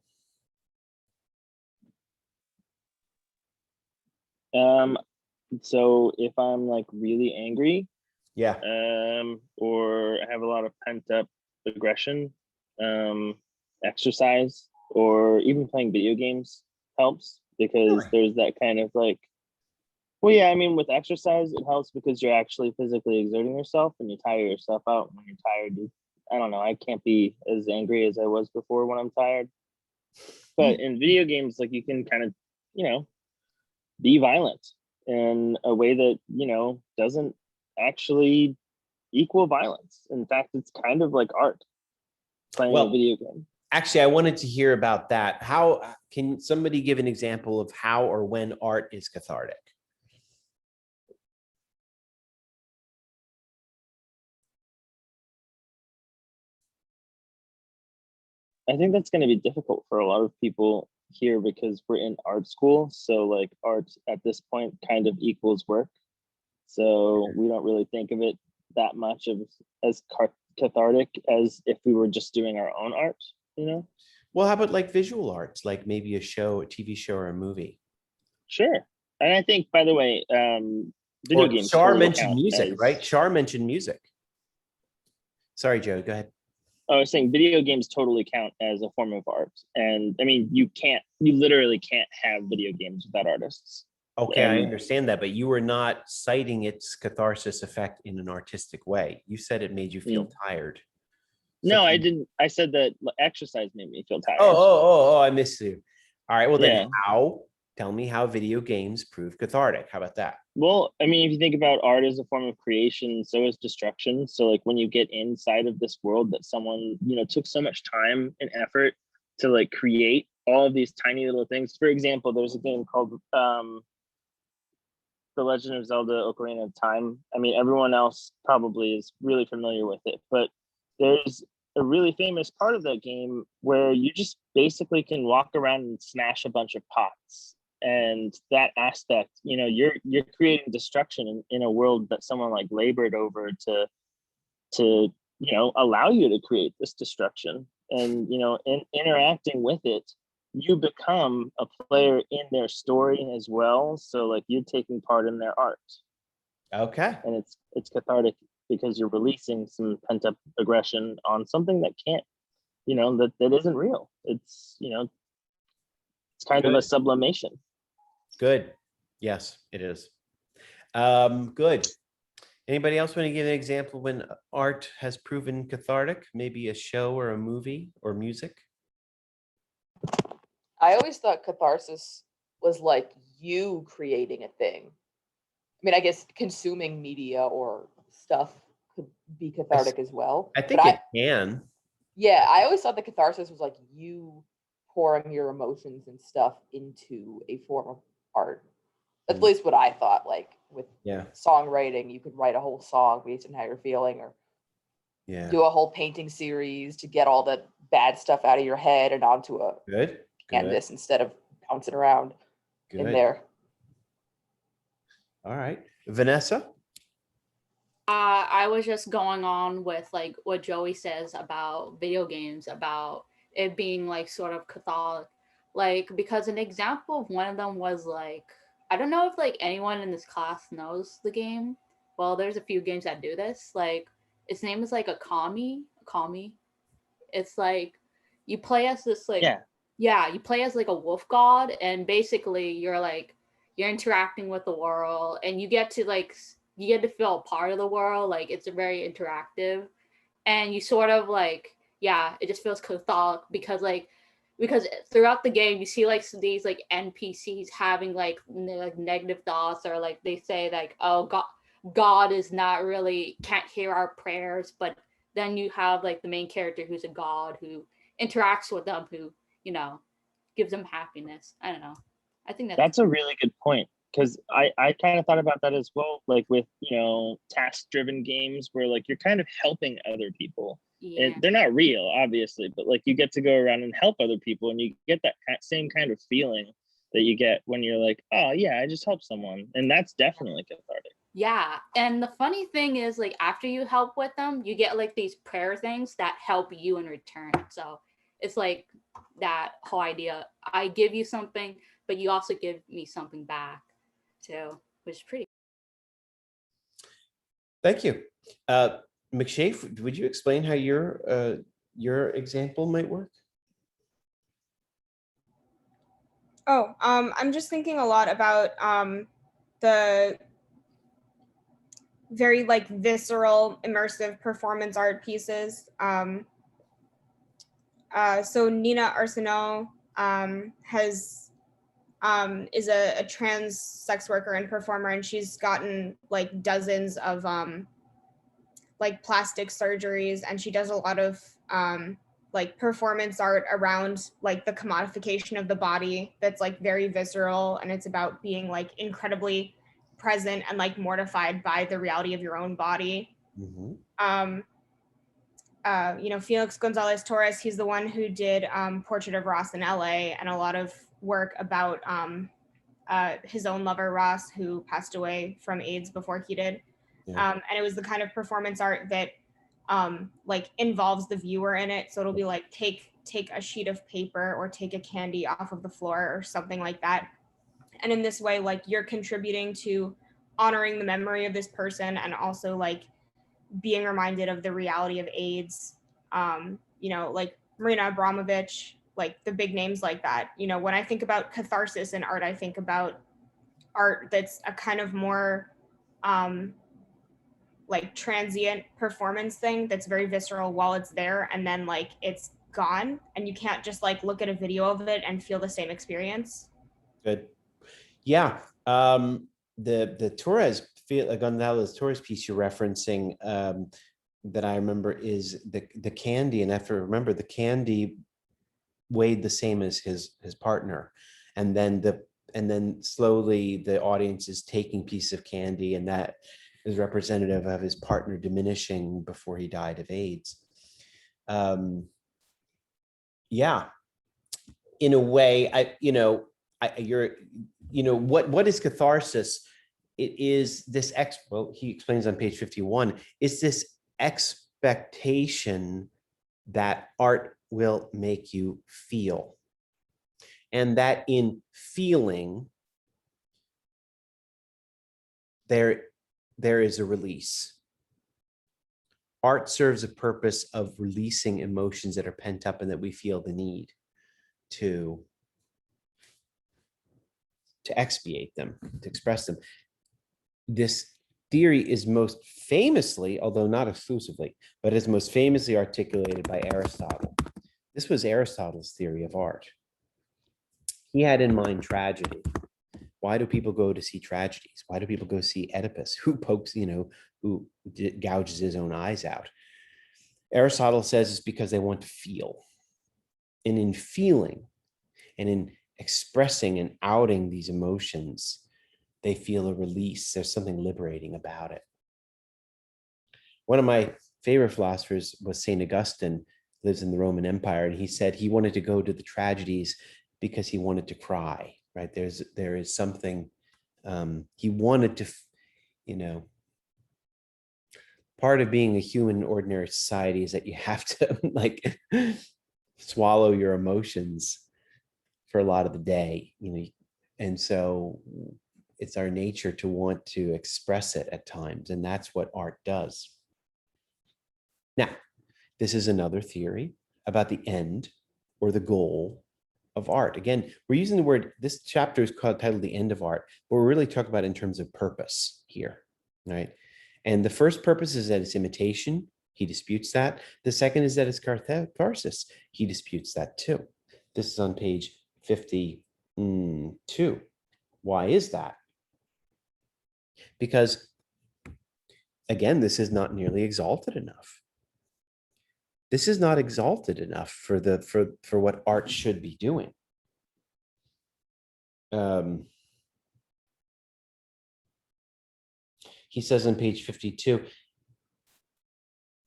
So if I'm like really angry, Yeah. or I have a lot of pent up aggression, exercise or even playing video games helps, because there's that kind of like, well, yeah, I mean, with exercise, it helps because you're actually physically exerting yourself and you tire yourself out. When you're tired, I don't know, I can't be as angry as I was before when I'm tired. But in video games, like you can kind of, be violent in a way that, doesn't actually equal violence. In fact, it's kind of like art, playing a video game. Actually, I wanted to hear about that. How can somebody give an example of how or when art is cathartic? I think that's going to be difficult for a lot of people here because we're in art school. So like art at this point kind of equals work. So we don't really think of it that much as cathartic as if we were just doing our own art, Well, how about like visual arts, like maybe a show, a TV show, or a movie? Sure. And I think, by the way, video games. Shar mentioned music, right? Shar mentioned music. Sorry, Joe, go ahead. I was saying video games totally count as a form of art. And I mean, you literally can't have video games without artists. Okay, I understand that, but you were not citing its catharsis effect in an artistic way. You said it made you feel tired. No, I didn't. I said that exercise made me feel tired. I missed you. All right, well then tell me how video games prove cathartic. How about that? Well, I mean, if you think about art as a form of creation, so is destruction. So like when you get inside of this world that someone, took so much time and effort to like create all of these tiny little things. For example, there's a game called The Legend of Zelda Ocarina of Time. I mean, everyone else probably is really familiar with it, but there's a really famous part of that game where you just basically can walk around and smash a bunch of pots. And that aspect, you're creating destruction in a world that someone like labored over to allow you to create this destruction. And in interacting with it, you become a player in their story as well. So like you're taking part in their art. Okay. And it's cathartic because you're releasing some pent up aggression on something that can't, that isn't real. It's, it's kind of a sublimation. Good. Yes, it is. Good. Anybody else want to give an example when art has proven cathartic? Maybe a show or a movie or music? I always thought catharsis was like you creating a thing. I mean, I guess consuming media or stuff could be cathartic as well. I think it can. Yeah, I always thought the catharsis was like you pouring your emotions and stuff into a form of art. That's at least what I thought. Like with songwriting, you could write a whole song based on how you're feeling, or do a whole painting series to get all the bad stuff out of your head and onto a canvas instead of bouncing around in there. All right, Vanessa. I was just going on with like what Joey says about video games, about it being like sort of cathartic, like because an example of one of them was like, I don't know if like anyone in this class knows the game. Well, there's a few games that do this. Like its name is like a kami. It's like you play as this like you play as like a wolf god, and basically you're interacting with the world, and you get to feel a part of the world. Like it's very interactive, and you sort of like it just feels cathartic because like because throughout the game you see like these like NPCs having like negative thoughts, or like they say like, oh, God is not really, can't hear our prayers, but then you have like the main character who's a god who interacts with them, who, you know, gives them happiness. I don't know. I think That's a really good point, because I kind of thought about that as well, like with, you know, task-driven games where like you're kind of helping other people. yeah. And they're not real, obviously, but like you get to go around and help other people, and you get that same kind of feeling that you get when you're like, oh yeah, I just helped someone, and that's definitely cathartic. Yeah, and the funny thing is, like, after you help with them, you get like these prayer things that help you in return. So it's like that whole idea, I give you something, but you also give me something back too, which is pretty. Thank you. McShafe, would you explain how your example might work? Oh, I'm just thinking a lot about the very like visceral, immersive performance art pieces. So Nina Arsenault is a trans sex worker and performer, and she's gotten like dozens of like plastic surgeries, and she does a lot of like performance art around like the commodification of the body that's like very visceral, and it's about being like incredibly present and like mortified by the reality of your own body. Mm-hmm. You know, Felix Gonzalez Torres, he's the one who did Portrait of Ross in LA, and a lot of work about his own lover, Ross, who passed away from AIDS before he did. Yeah. And it was the kind of performance art that like involves the viewer in it. So it'll be like, take a sheet of paper or take a candy off of the floor or something like that. And in this way, like you're contributing to honoring the memory of this person, and also like being reminded of the reality of AIDS. You know, like Marina Abramovich, like the big names like that. You know, when I think about catharsis in art, I think about art that's a kind of more like transient performance thing that's very visceral while it's there, and then like it's gone, and you can't just like look at a video of it and feel the same experience. Good. Yeah. The Torres, Gonzalez Torres piece you're referencing, that I remember is the candy, and I have to remember the candy weighed the same as his partner, and then slowly the audience is taking pieces of candy, and that is representative of his partner diminishing before he died of AIDS. Yeah, in a way, what is catharsis? It is this well, he explains on page 51, is this expectation that art will make you feel, and that in feeling there is a release. Art serves a purpose of releasing emotions that are pent up and that we feel the need to expiate them, to express them. This theory is most famously, although not exclusively, but is most famously articulated by Aristotle. This was Aristotle's theory of art. He had in mind tragedy. Why do people go to see tragedies? Why do people go see Oedipus, who pokes, who gouges his own eyes out? Aristotle says it's because they want to feel. And in feeling and in expressing and outing these emotions, they feel a release. There's something liberating about it. One of my favorite philosophers was St. Augustine, lives in the Roman Empire, and he said he wanted to go to the tragedies because he wanted to cry, right? There is something, he wanted to, part of being a human in ordinary society is that you have to like swallow your emotions for a lot of the day, and so it's our nature to want to express it at times, and that's what art does. Now, this is another theory about the end or the goal of art. Again, we're using the word, this chapter is titled The End of Art, but we're really talking about in terms of purpose here, right? And the first purpose is that it's imitation. He disputes that. The second is that it's catharsis. He disputes that too. This is on page 52. Why is that? Because, again, this is not nearly exalted enough. This is not exalted enough for what art should be doing. He says on page 52,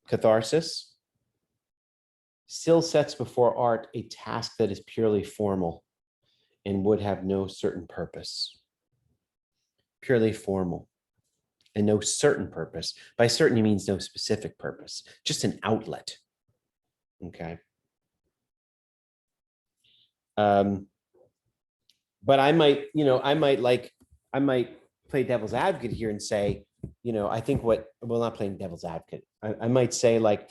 catharsis still sets before art a task that is purely formal and would have no certain purpose. Purely formal and no certain purpose. By certain, he means no specific purpose, just an outlet. Okay. But I might, I might play devil's advocate here and say, I think not playing devil's advocate. I might say like,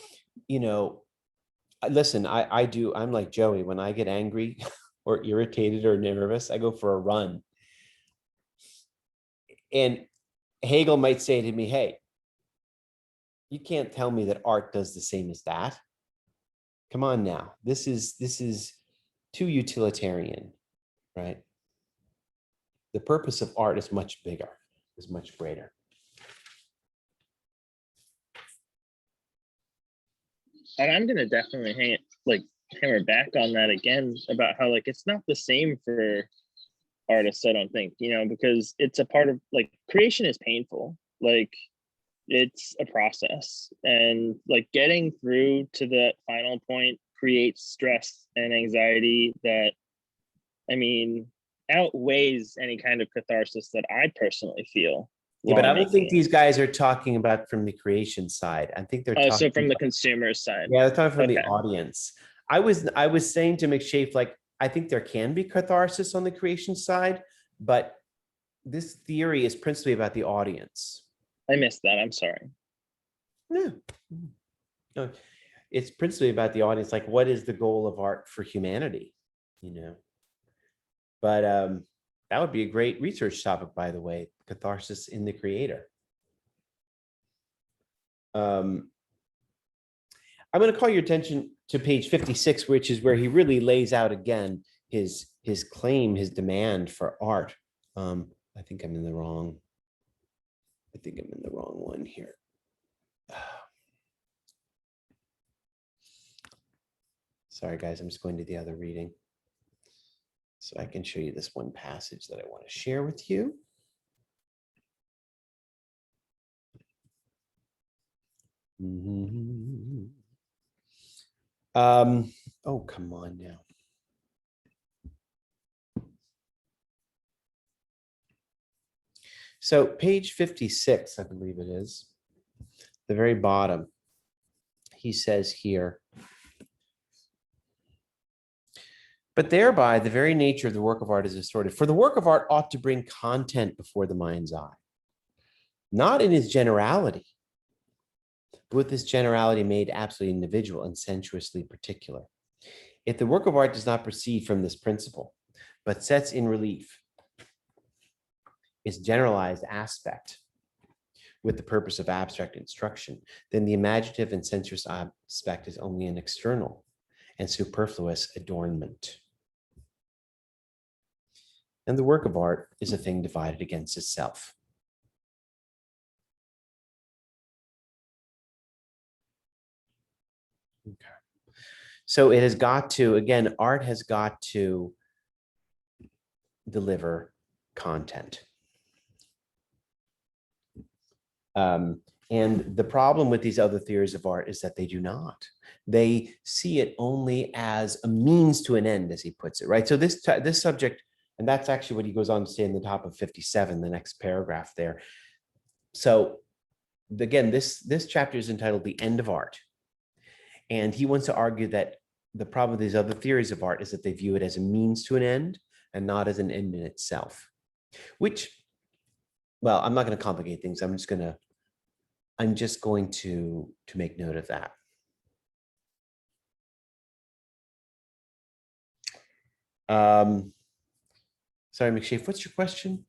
listen, I'm like Joey. When I get angry or irritated or nervous, I go for a run. And Hegel might say to me, hey, you can't tell me that art does the same as that. Come on now. This is too utilitarian, right? The purpose of art is much bigger, is much greater. And I'm gonna definitely hammer back on that again about how it's not the same for artists, I don't think, because it's a part of creation is painful. It's a process, and getting through to that final point creates stress and anxiety that, outweighs any kind of catharsis that I personally feel. Yeah, but I don't think these guys are talking about from the creation side. I think they're talking so from the consumer side. Yeah, they're talking from the audience. I was saying to McShafe, I think there can be catharsis on the creation side, but this theory is principally about the audience. I missed that. I'm sorry. No, it's principally about the audience. What is the goal of art for humanity? But that would be a great research topic, by the way, catharsis in the creator. I'm going to call your attention to page 56, which is where he really lays out again his claim, his demand for art. I think I'm in the wrong one here. Sorry, guys, I'm just going to the other reading so I can show you this one passage that I want to share with you. Oh, come on now. So page 56, I believe it is, the very bottom, he says here, but thereby the very nature of the work of art is distorted. For the work of art ought to bring content before the mind's eye, not in its generality, but with this generality made absolutely individual and sensuously particular. If the work of art does not proceed from this principle, but sets in relief its generalized aspect with the purpose of abstract instruction, then the imaginative and sensuous aspect is only an external and superfluous adornment. And the work of art is a thing divided against itself. Okay. So it has got to, again, art has got to deliver content. And the problem with these other theories of art is that they do not. They see it only as a means to an end, as he puts it, right? So this subject, and that's actually what he goes on to say in the top of 57, the next paragraph there. So again, this chapter is entitled The End of Art. And he wants to argue that the problem with these other theories of art is that they view it as a means to an end and not as an end in itself, which, well, I'm not going to complicate things. I'm just going to make note of that. Sorry, McShafe, what's your question?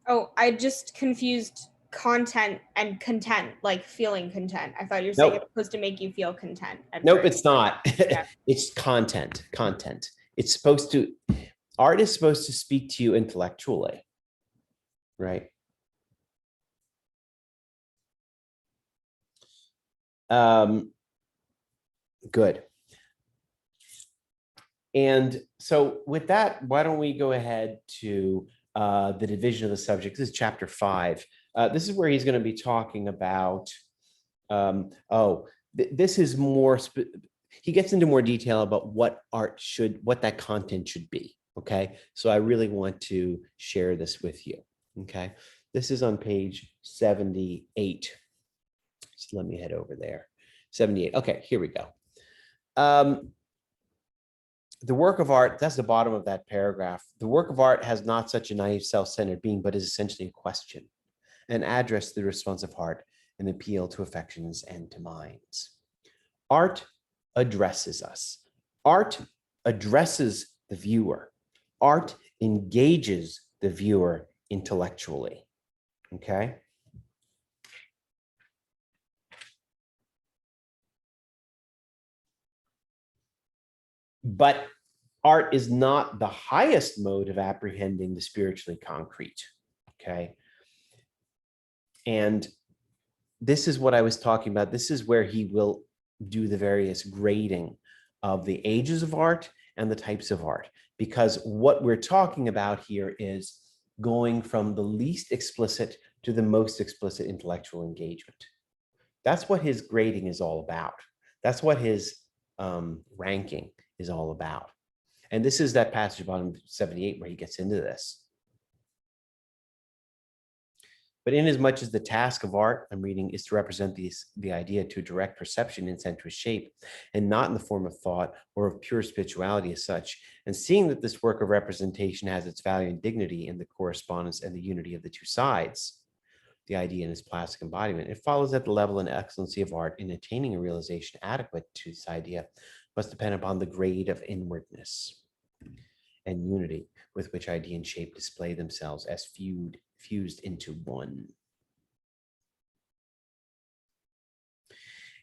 Oh, I just confused content and content, like feeling content. I thought you were saying Nope. it's supposed to make you feel content. Nope, it's not. Yeah. It's content. It's supposed to, art is supposed to speak to you intellectually, right? Good. And so with that, why don't we go ahead to the division of the subject. This is chapter 5. This is where he's going to be talking about, this is more, he gets into more detail about what that content should be. Okay. So I really want to share this with you. Okay. This is on page 78. So let me head over there. 78. Okay, here we go. The work of art, that's the bottom of that paragraph. The work of art has not such a naive, self-centered being, but is essentially a question, an address to the responsive heart, an appeal to affections and to minds. Art addresses us. Art addresses the viewer. Art engages the viewer intellectually. Okay. But art is not the highest mode of apprehending the spiritually concrete. Okay. And this is what I was talking about. This is where he will do the various grading of the ages of art and the types of art, because what we're talking about here is going from the least explicit to the most explicit intellectual engagement. That's what his grading is all about. That's what his ranking is all about. And this is that passage on 78 where he gets into this. But inasmuch as the task of art, I'm reading, is to represent the idea to direct perception in sensuous shape, and not in the form of thought or of pure spirituality as such, and seeing that this work of representation has its value and dignity in the correspondence and the unity of the two sides, the idea and its plastic embodiment, it follows that the level and excellency of art in attaining a realization adequate to this idea must depend upon the grade of inwardness and unity with which idea and shape display themselves as fused into one.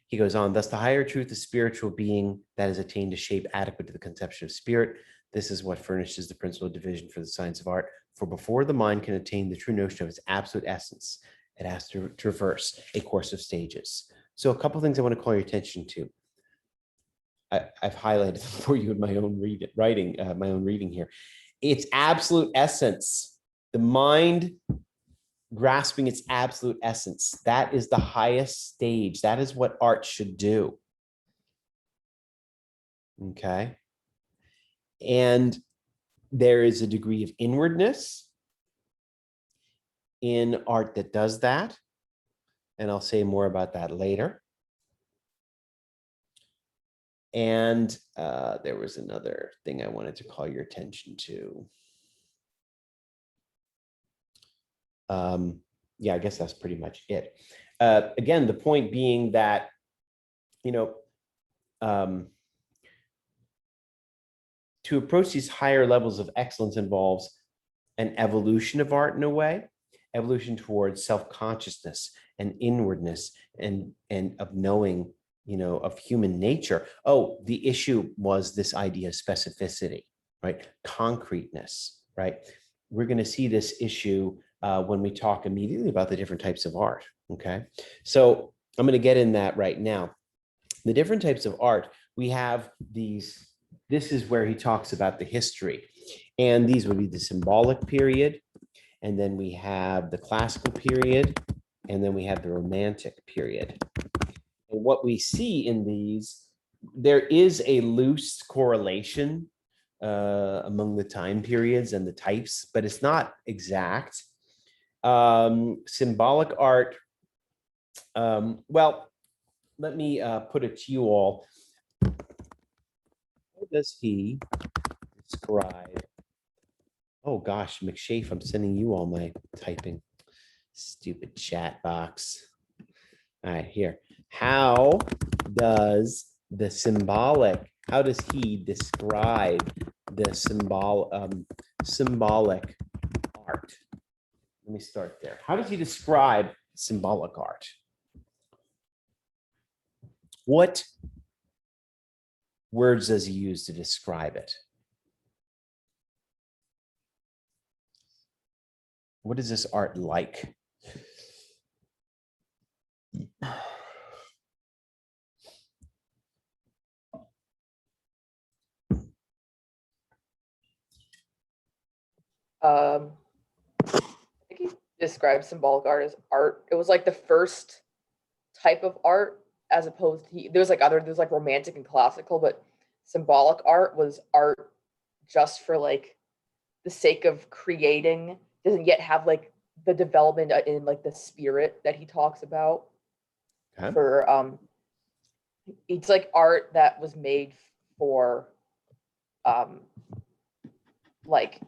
He goes on, thus the higher truth is spiritual being that is attained to shape adequate to the conception of spirit. This is what furnishes the principal division for the science of art. For before the mind can attain the true notion of its absolute essence, it has to traverse a course of stages. So a couple of things I want to call your attention to. I've highlighted for you in my own reading here. Its absolute essence, the mind grasping its absolute essence. That is the highest stage. That is what art should do. Okay. And there is a degree of inwardness in art that does that. And I'll say more about that later. And there was another thing I wanted to call your attention to. Yeah, I guess that's pretty much it. Again, the point being that, to approach these higher levels of excellence involves an evolution of art in a way, evolution towards self-consciousness and inwardness and of knowing, of human nature. Oh, the issue was this idea of specificity, right? Concreteness, right? We're going to see this issue when we talk immediately about the different types of art, okay? So I'm going to get in that right now. The different types of art, we have these, this is where he talks about the history. And these would be the symbolic period, and then we have the classical period, and then we have the romantic period. And what we see in these, there is a loose correlation among the time periods and the types, but it's not exact. Symbolic art, well, let me put it to you all. How does he describe? Oh gosh, McShafe, I'm sending you all my typing. Stupid chat box. All right, here. How does the symbolic, how does he describe the symbolic art? let me start there. How does he describe symbolic art? What words does he use to describe it? What is this art like? I think he described symbolic art as art. It was like the first type of art, as opposed to there's like romantic and classical, but symbolic art was art just for like the sake of creating, doesn't yet have like the development in like the spirit that he talks about. Okay. For it's like art that was made for like,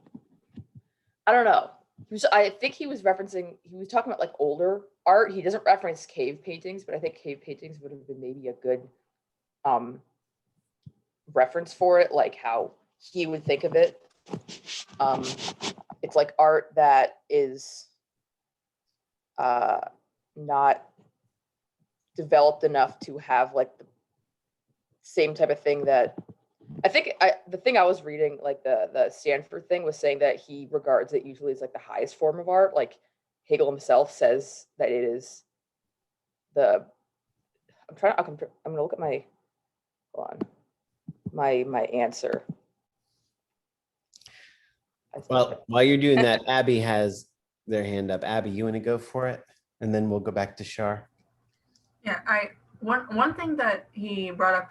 I don't know. I think he was talking about like older art. He doesn't reference cave paintings, but I think cave paintings would have been maybe a good reference for it, like how he would think of it. It's like art that is not developed enough to have like the same type of thing that I think the thing I was reading, like the Stanford thing, was saying that he regards it usually as like the highest form of art. Like Hegel himself says that it is I'm gonna look at my answer. Well, while you're doing that, Abby has their hand up. Abby, you want to go for it? And then we'll go back to Shar. Yeah, one thing that he brought up,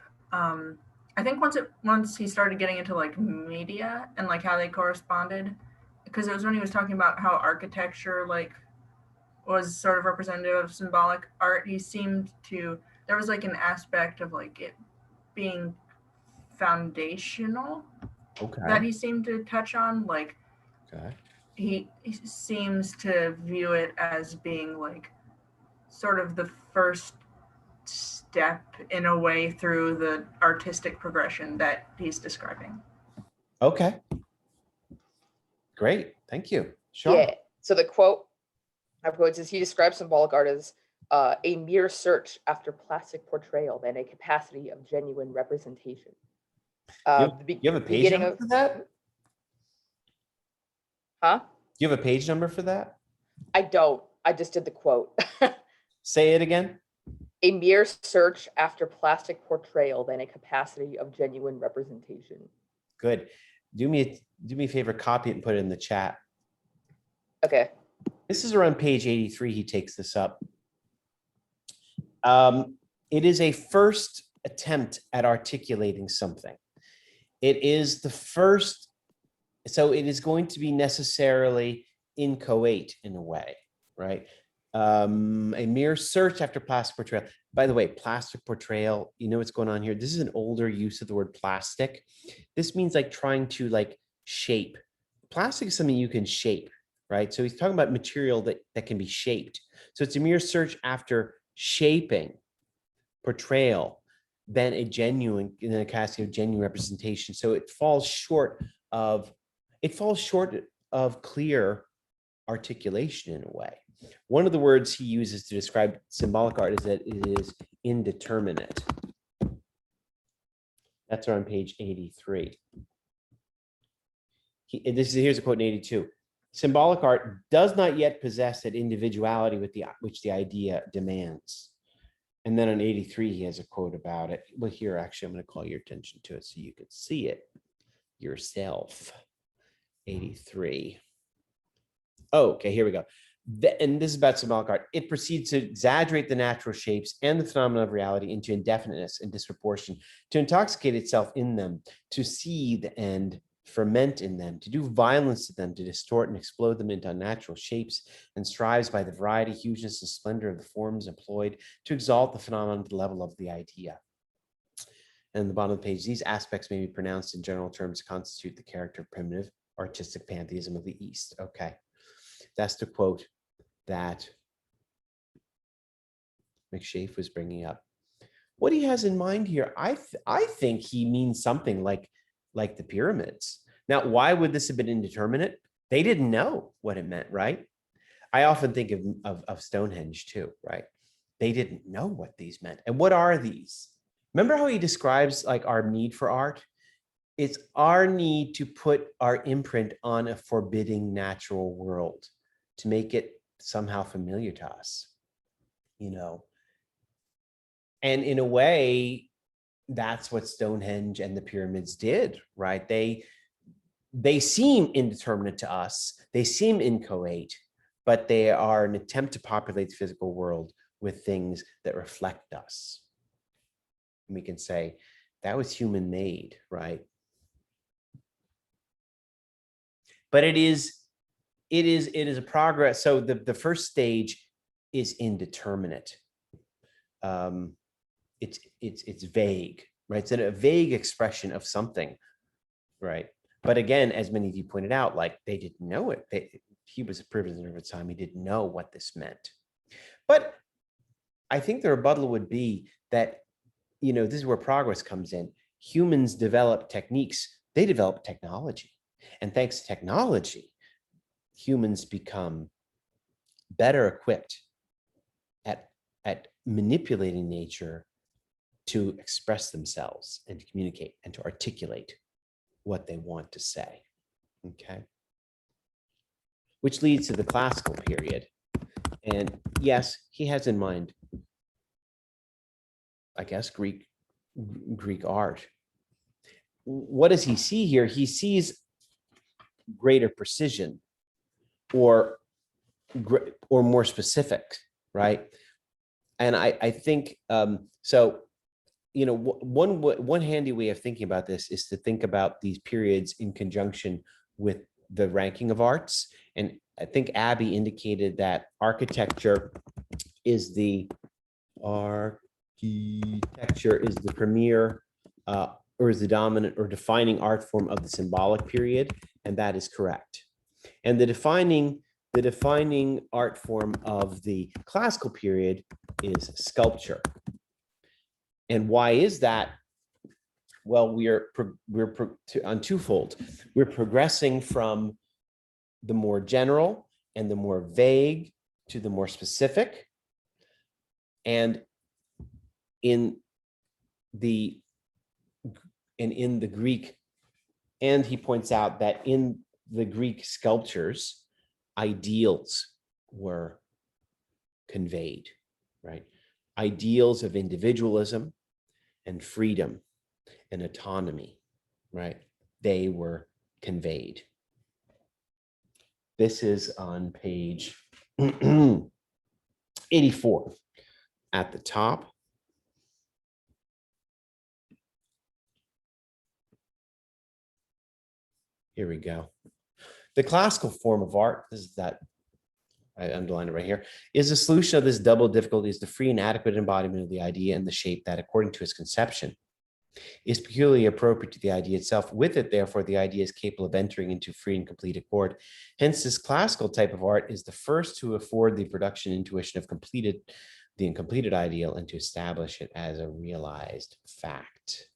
I think once he started getting into like media and like how they corresponded, because it was when he was talking about how architecture like was sort of representative of symbolic art. There was like an aspect of like it being foundational that he seemed to touch on. Like he seems to view it as being like sort of the first step in a way through the artistic progression that he's describing. Okay. Great. Thank you. Sure. Yeah. So the quote says he describes symbolic art as a mere search after plastic portrayal than a capacity of genuine representation. You have a page number for that? Huh? Do you have a page number for that? I don't. I just did the quote. Say it again. A mere search after plastic portrayal than a capacity of genuine representation. Good. Do me a favor, copy it and put it in the chat. Okay. This is around page 83. He takes this up. It is a first attempt at articulating something. It is the first, so it is going to be necessarily inchoate in a way, right? A mere search after plastic portrayal. By the way, plastic portrayal, you know what's going on here? This is an older use of the word plastic. This means like trying to like shape. Plastic is something you can shape, right? So he's talking about material that can be shaped. So it's a mere search after shaping, portrayal, than a capacity of genuine representation. So it falls short of clear articulation in a way. One of the words he uses to describe symbolic art is that it is indeterminate. That's on page 83. Here's a quote in 82. Symbolic art does not yet possess that individuality which the idea demands. And then on 83, he has a quote about it. Well, here, actually, I'm going to call your attention to it so you can see it yourself. 83. Oh, okay, here we go. And this is about symbolic art. It proceeds to exaggerate the natural shapes and the phenomena of reality into indefiniteness and disproportion, to intoxicate itself in them, to seethe and ferment in them, to do violence to them, to distort and explode them into unnatural shapes, and strives by the variety, hugeness, and splendor of the forms employed to exalt the phenomenon to the level of the idea. And at the bottom of the page, these aspects may be pronounced in general terms to constitute the character of primitive artistic pantheism of the East. Okay, that's the quote that McShafe was bringing up. What he has in mind here, I think he means something like the pyramids. Now, why would this have been indeterminate? They didn't know what it meant, right? I often think of Stonehenge too, right? They didn't know what these meant. And what are these? Remember how he describes like our need for art? It's our need to put our imprint on a forbidding natural world, to make it somehow familiar to us, you know? And in a way, that's what Stonehenge and the pyramids did, right? They seem indeterminate to us. They seem inchoate, but they are an attempt to populate the physical world with things that reflect us. And we can say that was human made, right? But it is a progress. So the first stage is indeterminate. It's vague, right? It's a vague expression of something, right? But again, as many of you pointed out, like they didn't know it. He was a prisoner of its time. He didn't know what this meant. But I think the rebuttal would be that, you know, this is where progress comes in. Humans develop techniques. They develop technology. And thanks to technology, humans become better equipped at manipulating nature to express themselves and to communicate and to articulate what they want to say, okay? Which leads to the classical period. And yes, he has in mind, I guess, Greek art. What does he see here? He sees greater precision or more specific, right? And I think, so, you know, one handy way of thinking about this is to think about these periods in conjunction with the ranking of arts. And I think Abby indicated that architecture is the premier or is the dominant or defining art form of the symbolic period, and that is correct. And the defining art form of the classical period is sculpture. And why is that? Well, we're on twofold. We're progressing from the more general and the more vague to the more specific. And in the Greek, and he points out that in the Greek sculptures, ideals were conveyed, right? Ideals of individualism and freedom and autonomy, right? They were conveyed. This is on page 84 at the top. Here we go. The classical form of art, this is that, I underlined it right here, is the solution of this double difficulty is the free and adequate embodiment of the idea and the shape that, according to his conception, is peculiarly appropriate to the idea itself. With it, therefore, the idea is capable of entering into free and complete accord. Hence, this classical type of art is the first to afford the production intuition of the incompleted ideal and to establish it as a realized fact,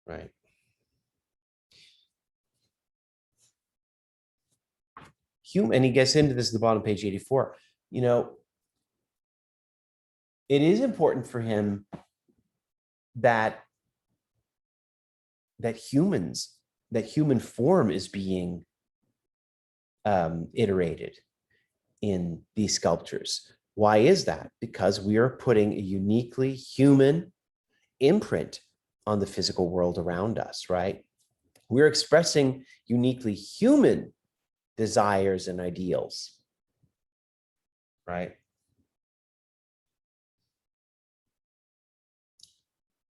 right? And he gets into this at the bottom of page 84. You know, it is important for him that human form is being iterated in these sculptures. Why is that? Because we are putting a uniquely human imprint on the physical world around us, right? We're expressing uniquely human desires and ideals, right?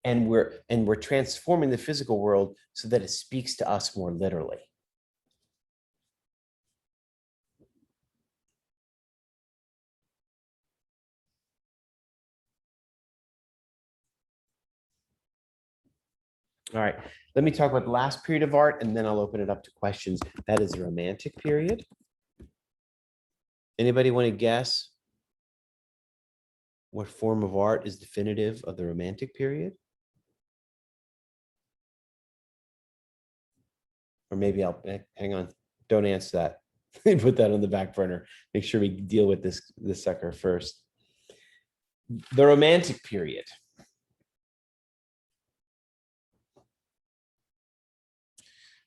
And we're transforming the physical world so that it speaks to us more literally. All right, let me talk about the last period of art, and then I'll open it up to questions. That is the Romantic period. Anybody want to guess what form of art is definitive of the Romantic period? Or maybe I'll hang on. Don't answer that. Put that on the back burner. Make sure we deal with this sucker first. The Romantic period.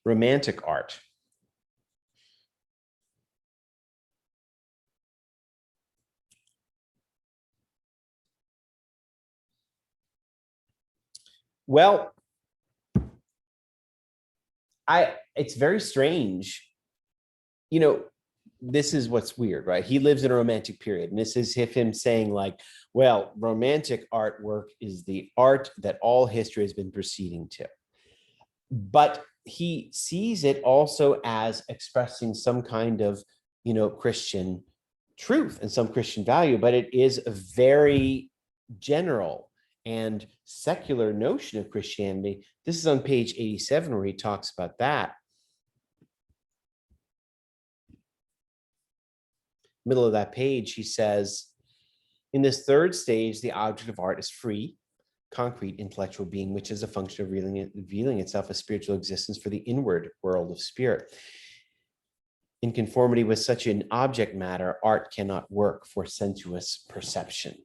Romantic art. Well, it's very strange. You know, this is what's weird, right? He lives in a Romantic period, and this is him saying like, well, Romantic artwork is the art that all history has been proceeding to. But he sees it also as expressing some kind of, you know, Christian truth and some Christian value, but it is a very general and secular notion of Christianity. This is on page 87 where he talks about that. Middle of that page, he says, in this third stage, the object of art is free, concrete intellectual being, which is a function of revealing itself as spiritual existence for the inward world of spirit. In conformity with such an object matter, art cannot work for sensuous perception.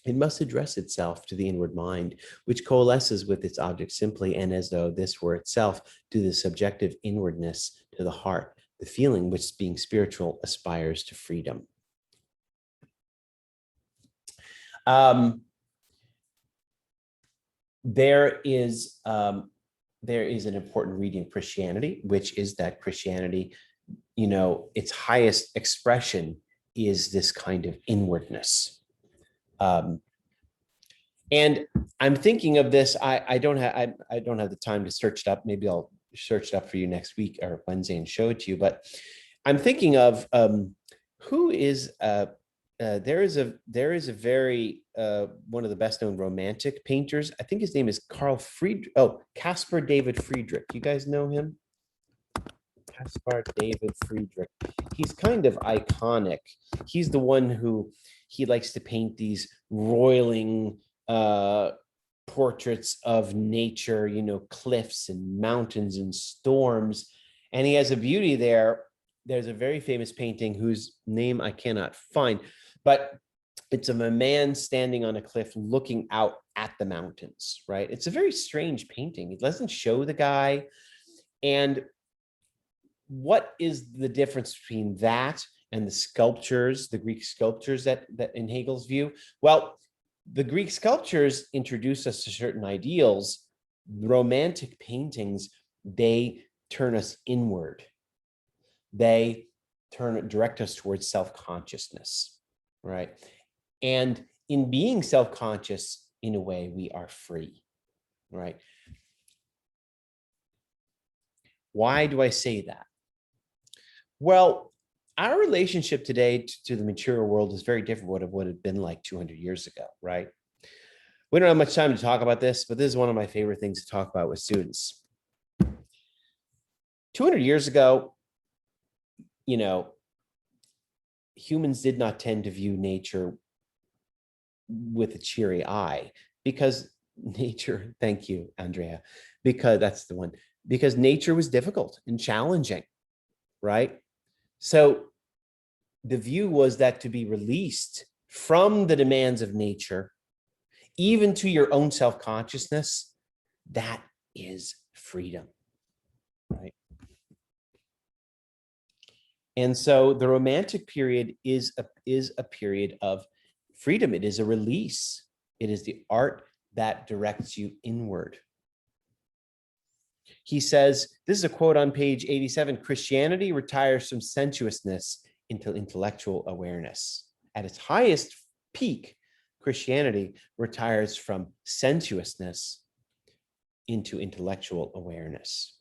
It must address itself to the inward mind, which coalesces with its object simply and as though this were itself, to the subjective inwardness to the heart, the feeling which, being spiritual, aspires to freedom. There is an important reading of Christianity, which is that Christianity, you know, its highest expression is this kind of inwardness. And I'm thinking of this. I don't have the time to search it up. Maybe I'll search it up for you next week or Wednesday and show it to you. But I'm thinking of who is there is a very one of the best known Romantic painters. I think his name is Caspar David Friedrich. You guys know him? Caspar David Friedrich. He's kind of iconic. He's the one who he likes to paint these roiling portraits of nature, you know, cliffs and mountains and storms. And he has a beauty there. There's a very famous painting whose name I cannot find, but it's of a man standing on a cliff looking out at the mountains, right? It's a very strange painting. It doesn't show the guy. And what is the difference between that and the sculptures, the Greek sculptures that in Hegel's view? Well, the Greek sculptures introduce us to certain ideals. Romantic paintings, they turn us inward. They direct us towards self-consciousness, right? And in being self-conscious, in a way, we are free, right? Why do I say that? Well, our relationship today to the material world is very different from what it would have been like 200 years ago, right? We don't have much time to talk about this, but this is one of my favorite things to talk about with students. 200 years ago, you know, humans did not tend to view nature with a cheery eye because nature, thank you, Andrea, because that's the one, because nature was difficult and challenging, right? So the view was that to be released from the demands of nature, even to your own self-consciousness, that is freedom, right? And so the Romantic period is a period of freedom. It is a release. It is the art that directs you inward. He says, this is a quote on page 87, Christianity retires from sensuousness into intellectual awareness. At its highest peak, Christianity retires from sensuousness into intellectual awareness.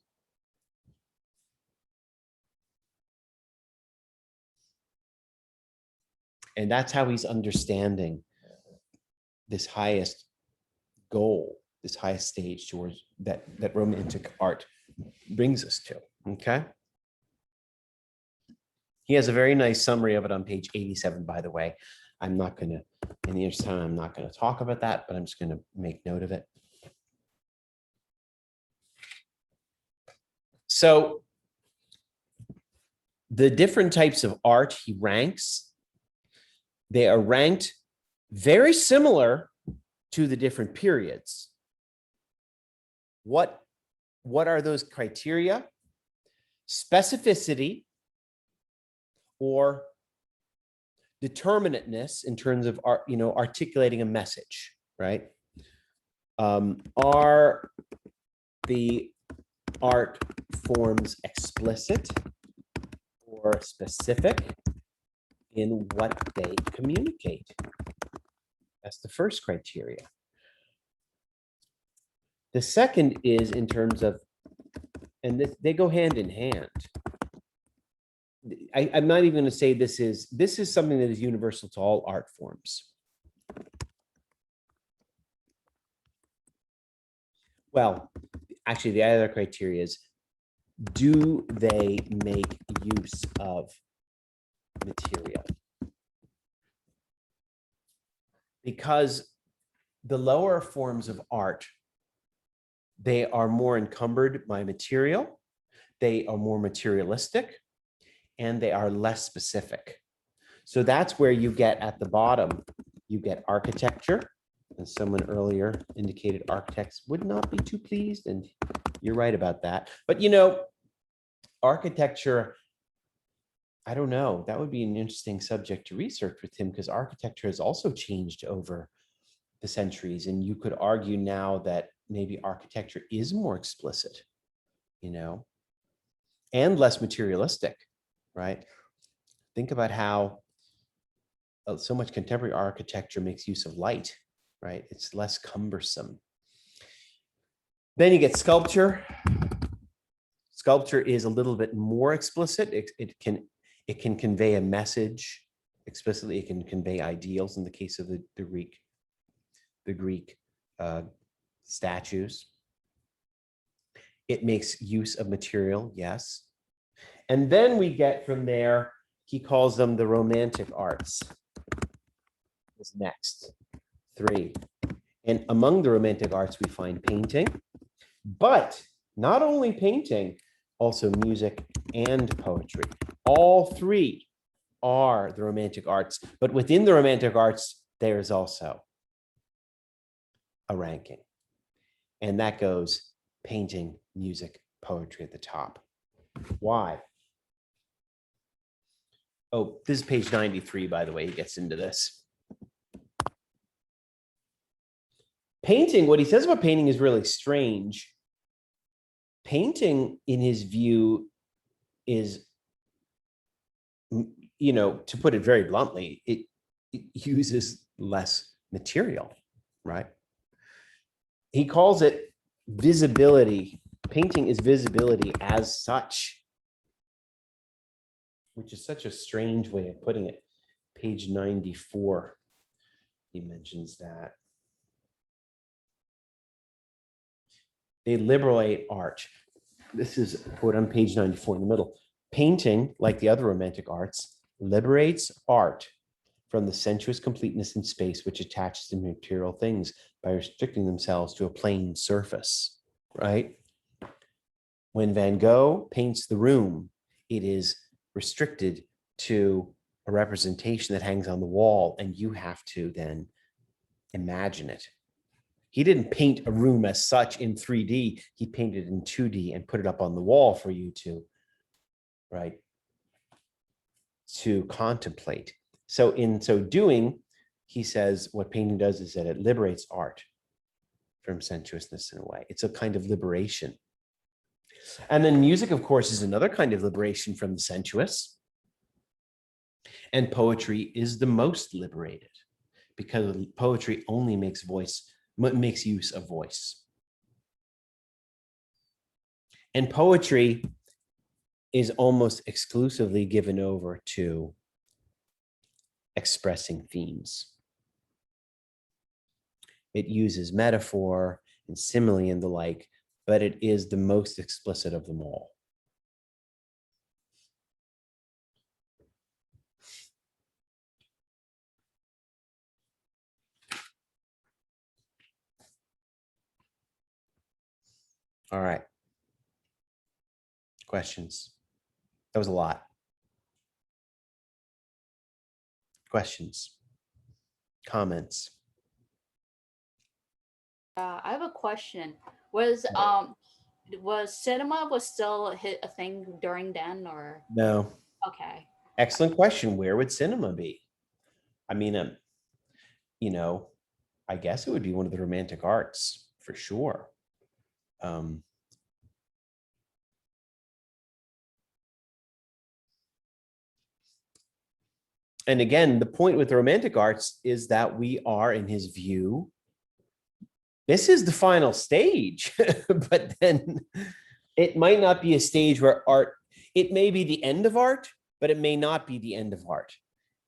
And that's how he's understanding this highest goal, this highest stage towards that Romantic art brings us to, okay? He has a very nice summary of it on page 87, by the way. I'm not going to, in the interest of time, I'm not going to talk about that, but I'm just going to make note of it. So the different types of art he ranks, they are ranked very similar to the different periods. What are those criteria? Specificity or determinateness in terms of art, articulating a message, right? Are the art forms explicit or specific in what they communicate? That's the first criteria. The second is in terms of, and they go hand in hand. I'm not even going to say this is something that is universal to all art forms. Well, actually, the other criteria is, do they make use of material? Because the lower forms of art, they are more encumbered by material, they are more materialistic, and they are less specific. So that's where you get at the bottom, you get architecture. And someone earlier indicated architects would not be too pleased, and you're right about that. But architecture, I don't know, that would be an interesting subject to research with him, because architecture has also changed over the centuries. And you could argue now that maybe architecture is more explicit, and less materialistic, right? Think about how so much contemporary architecture makes use of light, right? It's less cumbersome. Then you get sculpture. Sculpture is a little bit more explicit. It can convey a message explicitly. It can convey ideals in the case of the Greek statues. It makes use of material, yes. And then we get from there, he calls them the romantic arts. Is next. 3. And among the romantic arts, we find painting, but not only painting, also music and poetry. All 3 are the romantic arts, but within the romantic arts, there is also a ranking. And that goes painting, music, poetry at the top. Why? Oh, this is page 93, by the way, he gets into this. Painting, what he says about painting is really strange. Painting, in his view, is, to put it very bluntly, it uses less material, right? He calls it visibility. Painting is visibility as such, which is such a strange way of putting it. Page 94, he mentions that. They liberate art. This is a quote on page 94 in the middle. Painting, like the other romantic arts, liberates art from the sensuous completeness in space which attaches to material things by restricting themselves to a plane surface, right? When Van Gogh paints the room, it is restricted to a representation that hangs on the wall, and you have to then imagine it. He didn't paint a room as such in 3D. He painted it in 2D and put it up on the wall for you to, right, to contemplate. So in so doing, he says what painting does is that it liberates art from sensuousness in a way. It's a kind of liberation. And then music, of course, is another kind of liberation from the sensuous. And poetry is the most liberated, because poetry only makes use of voice. And poetry is almost exclusively given over to expressing themes. It uses metaphor and simile and the like, but it is the most explicit of them all. All right. Questions? That was a lot. Questions? Comments? I have a question. Was cinema was still a thing during then, or No. okay? Excellent question. Where would cinema be? I mean, you know, I guess it would be one of the romantic arts for sure. And again, the point with the romantic arts is that we are, in his view, this is the final stage, but then it might not be a stage where art, it may be the end of art, but it may not be the end of art.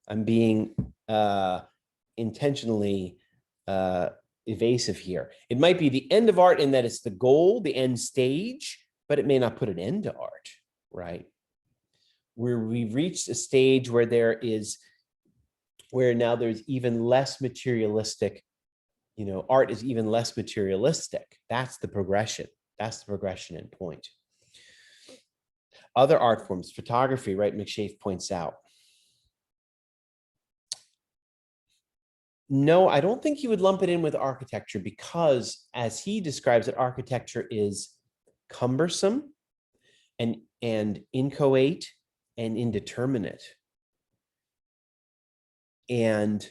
I'm being intentionally evasive here. It might be the end of art in that it's the goal, the end stage, but it may not put an end to art, right? Where we've reached a stage where now there's even less materialistic, art is even less materialistic. That's the progression. That's the progression and point. Other art forms, photography, right? McShafe points out. No, I don't think he would lump it in with architecture because, as he describes it, architecture is cumbersome and inchoate and indeterminate. And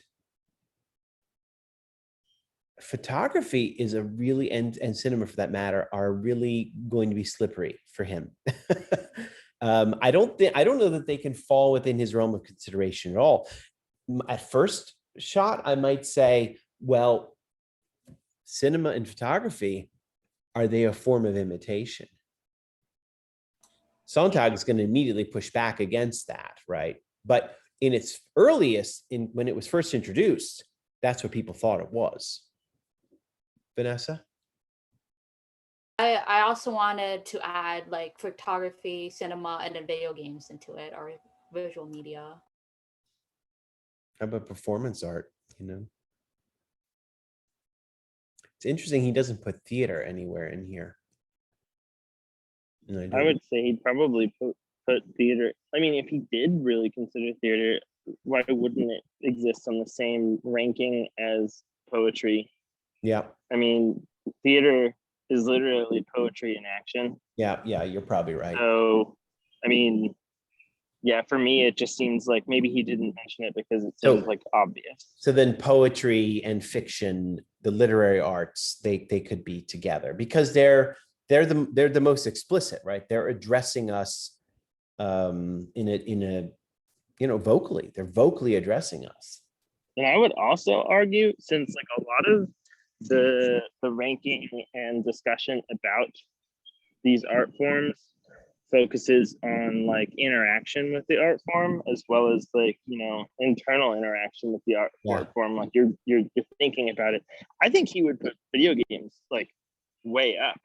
photography is a really, and cinema for that matter, are really going to be slippery for him. I don't know that they can fall within his realm of consideration at all. At first shot, I might say, well, cinema and photography, are they a form of imitation? Sontag is going to immediately push back against that, right? But in its earliest, when it was first introduced, that's what people thought it was. Vanessa? I also wanted to add like photography, cinema, and then video games into it, or visual media. How about performance art? It's interesting he doesn't put theater anywhere in here. I would say he'd probably put theater. I mean, if he did really consider theater, why wouldn't it exist on the same ranking as poetry? Yeah. I mean, theater is literally poetry in action. Yeah, you're probably right. So, I mean, yeah, for me, it just seems like maybe he didn't mention it because it seems like obvious. So then poetry and fiction, the literary arts, they could be together because they're the most explicit, right? They're addressing us in a vocally. They're vocally addressing us. And I would also argue, since like a lot of the ranking and discussion about these art forms focuses on like interaction with the art form, as well as like, internal interaction with the art form. Like you're thinking about it. I think he would put video games like way up,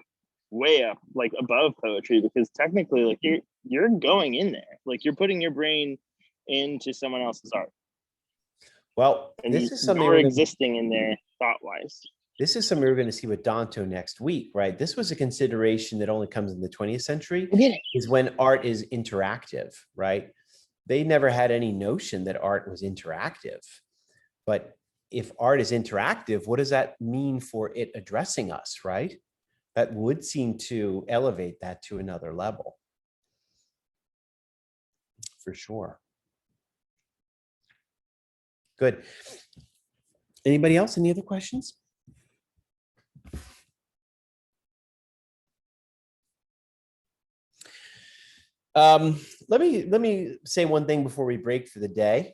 like above poetry, because technically like you're going in there, like you're putting your brain into someone else's art. Well, and this is something you're existing in there thought-wise. This is something we're going to see with Danto next week, right? This was a consideration that only comes in the 20th century, is when art is interactive, right? They never had any notion that art was interactive. But if art is interactive, what does that mean for it addressing us, right? That would seem to elevate that to another level. For sure. Good. Anybody else? Any other questions? Let me say one thing before we break for the day.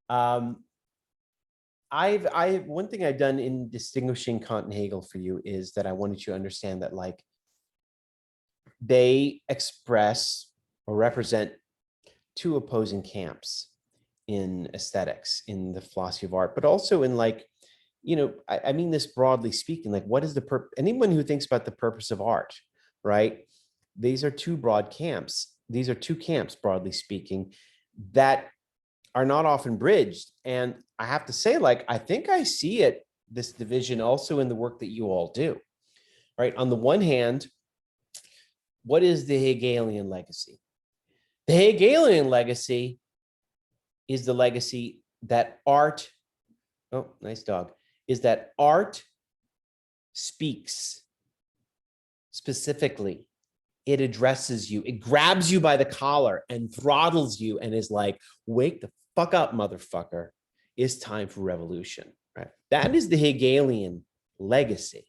One thing I've done in distinguishing Kant and Hegel for you is that I wanted you to understand that like they express or represent two opposing camps in aesthetics, in the philosophy of art, but also in like, I mean this broadly speaking, like what is the purpose? Anyone who thinks about the purpose of art, right? These are two broad camps. These are two camps, broadly speaking, that are not often bridged. And I have to say, like, I think I see this division also in the work that you all do, right? On the one hand, what is the Hegelian legacy? The Hegelian legacy is the legacy that art, oh, nice dog, is that art speaks specifically. It addresses you. It grabs you by the collar and throttles you and is like, wake the fuck up, motherfucker. It's time for revolution, right? That is the Hegelian legacy.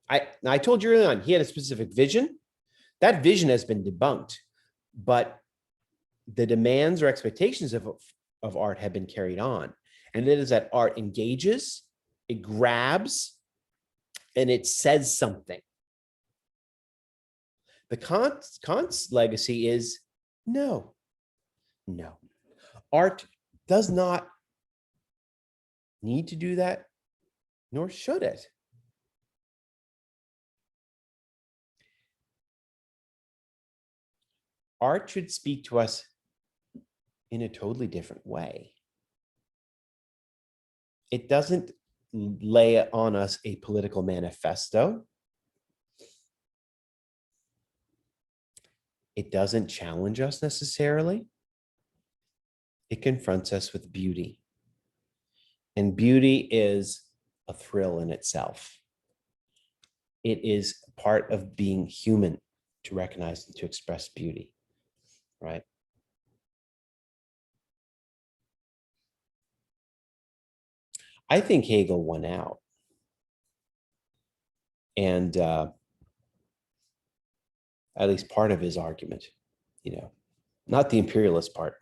I told you early on, he had a specific vision. That vision has been debunked, but the demands or expectations of art have been carried on. And it is that art engages, it grabs, and it says something. The Kant's legacy is no. Art does not need to do that, nor should it. Art should speak to us in a totally different way. It doesn't lay on us a political manifesto. It doesn't challenge us necessarily. It confronts us with beauty. And beauty is a thrill in itself. It is part of being human to recognize and to express beauty, right? I think Hegel won out. And at least part of his argument, not the imperialist part,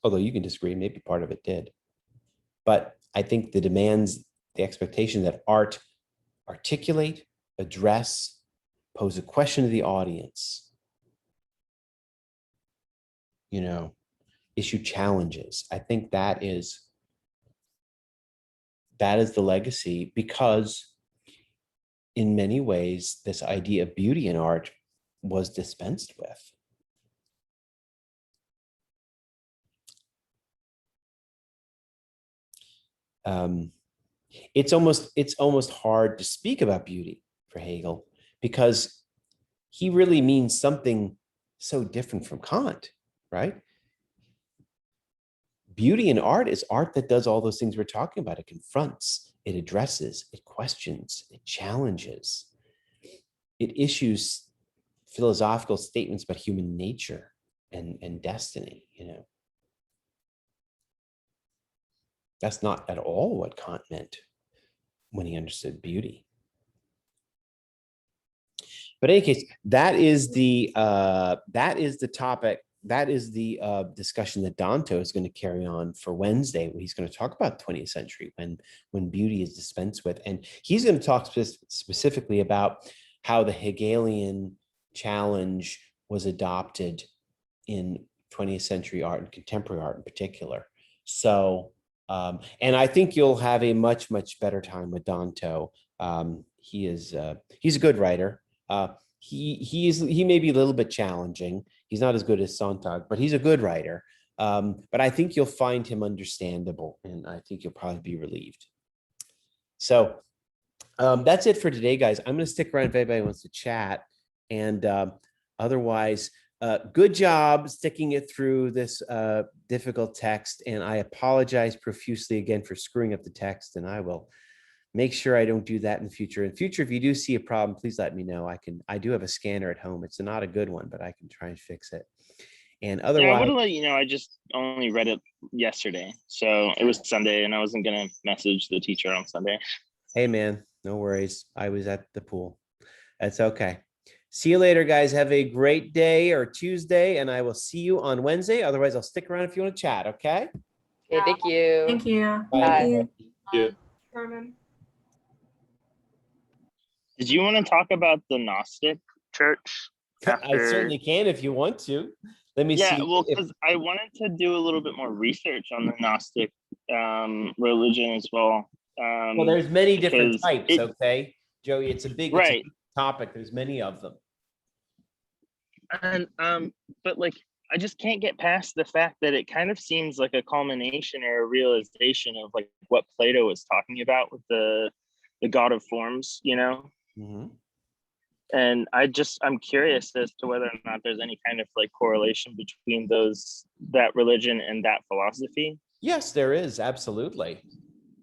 although you can disagree, maybe part of it did. But I think the demands, the expectation that art articulate, address, pose a question to the audience, issue challenges. I think that is the legacy, because in many ways, this idea of beauty in art was dispensed with. It's almost hard to speak about beauty for Hegel, because he really means something so different from Kant, right? Beauty in art is art that does all those things we're talking about. It confronts, it addresses, it questions, it challenges, it issues philosophical statements about human nature and destiny, That's not at all what Kant meant when he understood beauty. But in any case, that is the topic. That is the discussion that Danto is going to carry on for Wednesday. He's going to talk about 20th century when beauty is dispensed with, and he's going to talk specifically about how the Hegelian challenge was adopted in 20th century art and contemporary art in particular. So, and I think you'll have a much better time with Danto. He's a good writer. He may be a little bit challenging. He's not as good as Sontag, but he's a good writer. But I think you'll find him understandable, and I think you'll probably be relieved. So that's it for today, guys. I'm going to stick around if anybody wants to chat. And otherwise, good job sticking it through this difficult text. And I apologize profusely again for screwing up the text, and I will make sure I don't do that in the future. In the future, if you do see a problem, please let me know. I do have a scanner at home. It's not a good one, but I can try and fix it. And otherwise, yeah, I would have let you know. I just only read it yesterday, so it was Sunday, and I wasn't gonna message the teacher on Sunday. Hey man, no worries. I was at the pool. That's okay. See you later, guys. Have a great day or Tuesday, and I will see you on Wednesday. Otherwise, I'll stick around if you want to chat. Okay. Okay, thank you. Thank you. Bye. Carmen. Did you want to talk about the Gnostic church? I certainly can if you want to. Let me see. Yeah, well, because I wanted to do a little bit more research on the Gnostic religion as well. Well, there's many different types, okay, Joey? It's a big topic. There's many of them. And but like, I just can't get past the fact that it kind of seems like a culmination or a realization of like what Plato was talking about with the God of forms, Mm-hmm. And I'm curious as to whether or not there's any kind of like correlation between that religion and that philosophy. Yes, there is, absolutely.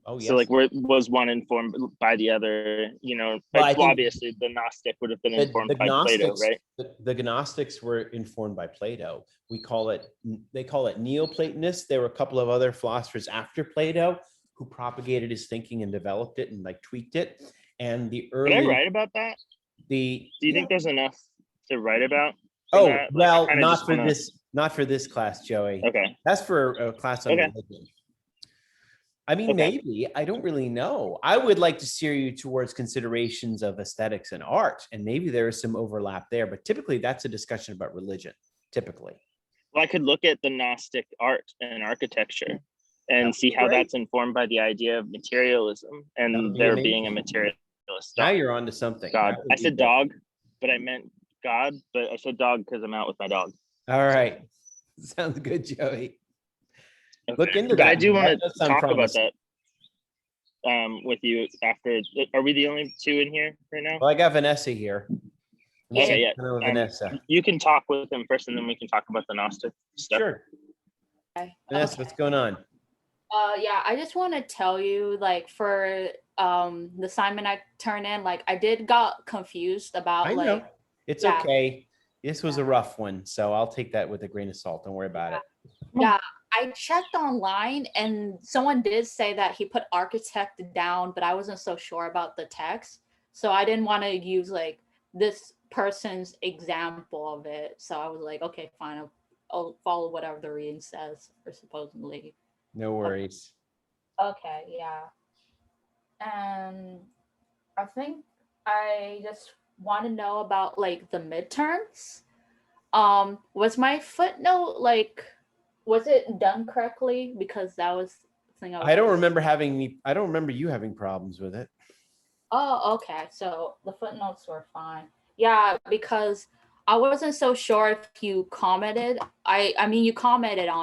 Oh, yes. So like, was one informed by the other? You know, Well, like, I think obviously the Gnostic would have been informed by Plato, Gnostics, right? the Gnostics were informed by Plato. They call it Neoplatonists. There were a couple of other philosophers after Plato who propagated his thinking and developed it and like tweaked it. And the Did I early, write about that? Do you think there's enough to write about? Oh, that? Like, well, I not for this, not for this class, Joey. Okay. That's for a class on Okay. religion. I mean, Okay. maybe, I don't really know. I would like to steer you towards considerations of aesthetics and art, and maybe there is some overlap there, but typically that's a discussion about religion, typically. Well, I could look at the Gnostic art and architecture and That see would be how great. that's informed by the idea of materialism That would and be there amazing. being a materialist Now dog. you're onto something. God. That would I be said good. dog, but I meant God, but I said dog because I'm out with my dog. All right. Sounds good, Joey. Okay. Look into But that. I do That want does to sound talk about promising. that with you after. Are we the only two in here right now? Well, I got Vanessa here. Okay, yeah. Vanessa. You can talk with him first and then we can talk about the Gnostic stuff. Sure. Okay. Vanessa, what's going on? Yeah, I just want to tell you, like, for the assignment I turned in, like, I got confused about I know. like, It's yeah. okay. This was a rough one, so I'll take that with a grain of salt. Don't worry about it. yeah, I checked online and someone did say that he put architect down, but I wasn't so sure about the text, so I didn't want to use like this person's example of it. So I was like, okay, fine, I'll follow whatever the reading says, or supposedly. No worries. Okay, yeah. And I think I just want to know about like the midterms. Was my footnote like, was it done correctly? Because that was the thing I don't remember you having problems with it. Oh, okay. So the footnotes were fine. Yeah, because I wasn't so sure if you commented. I mean, you commented on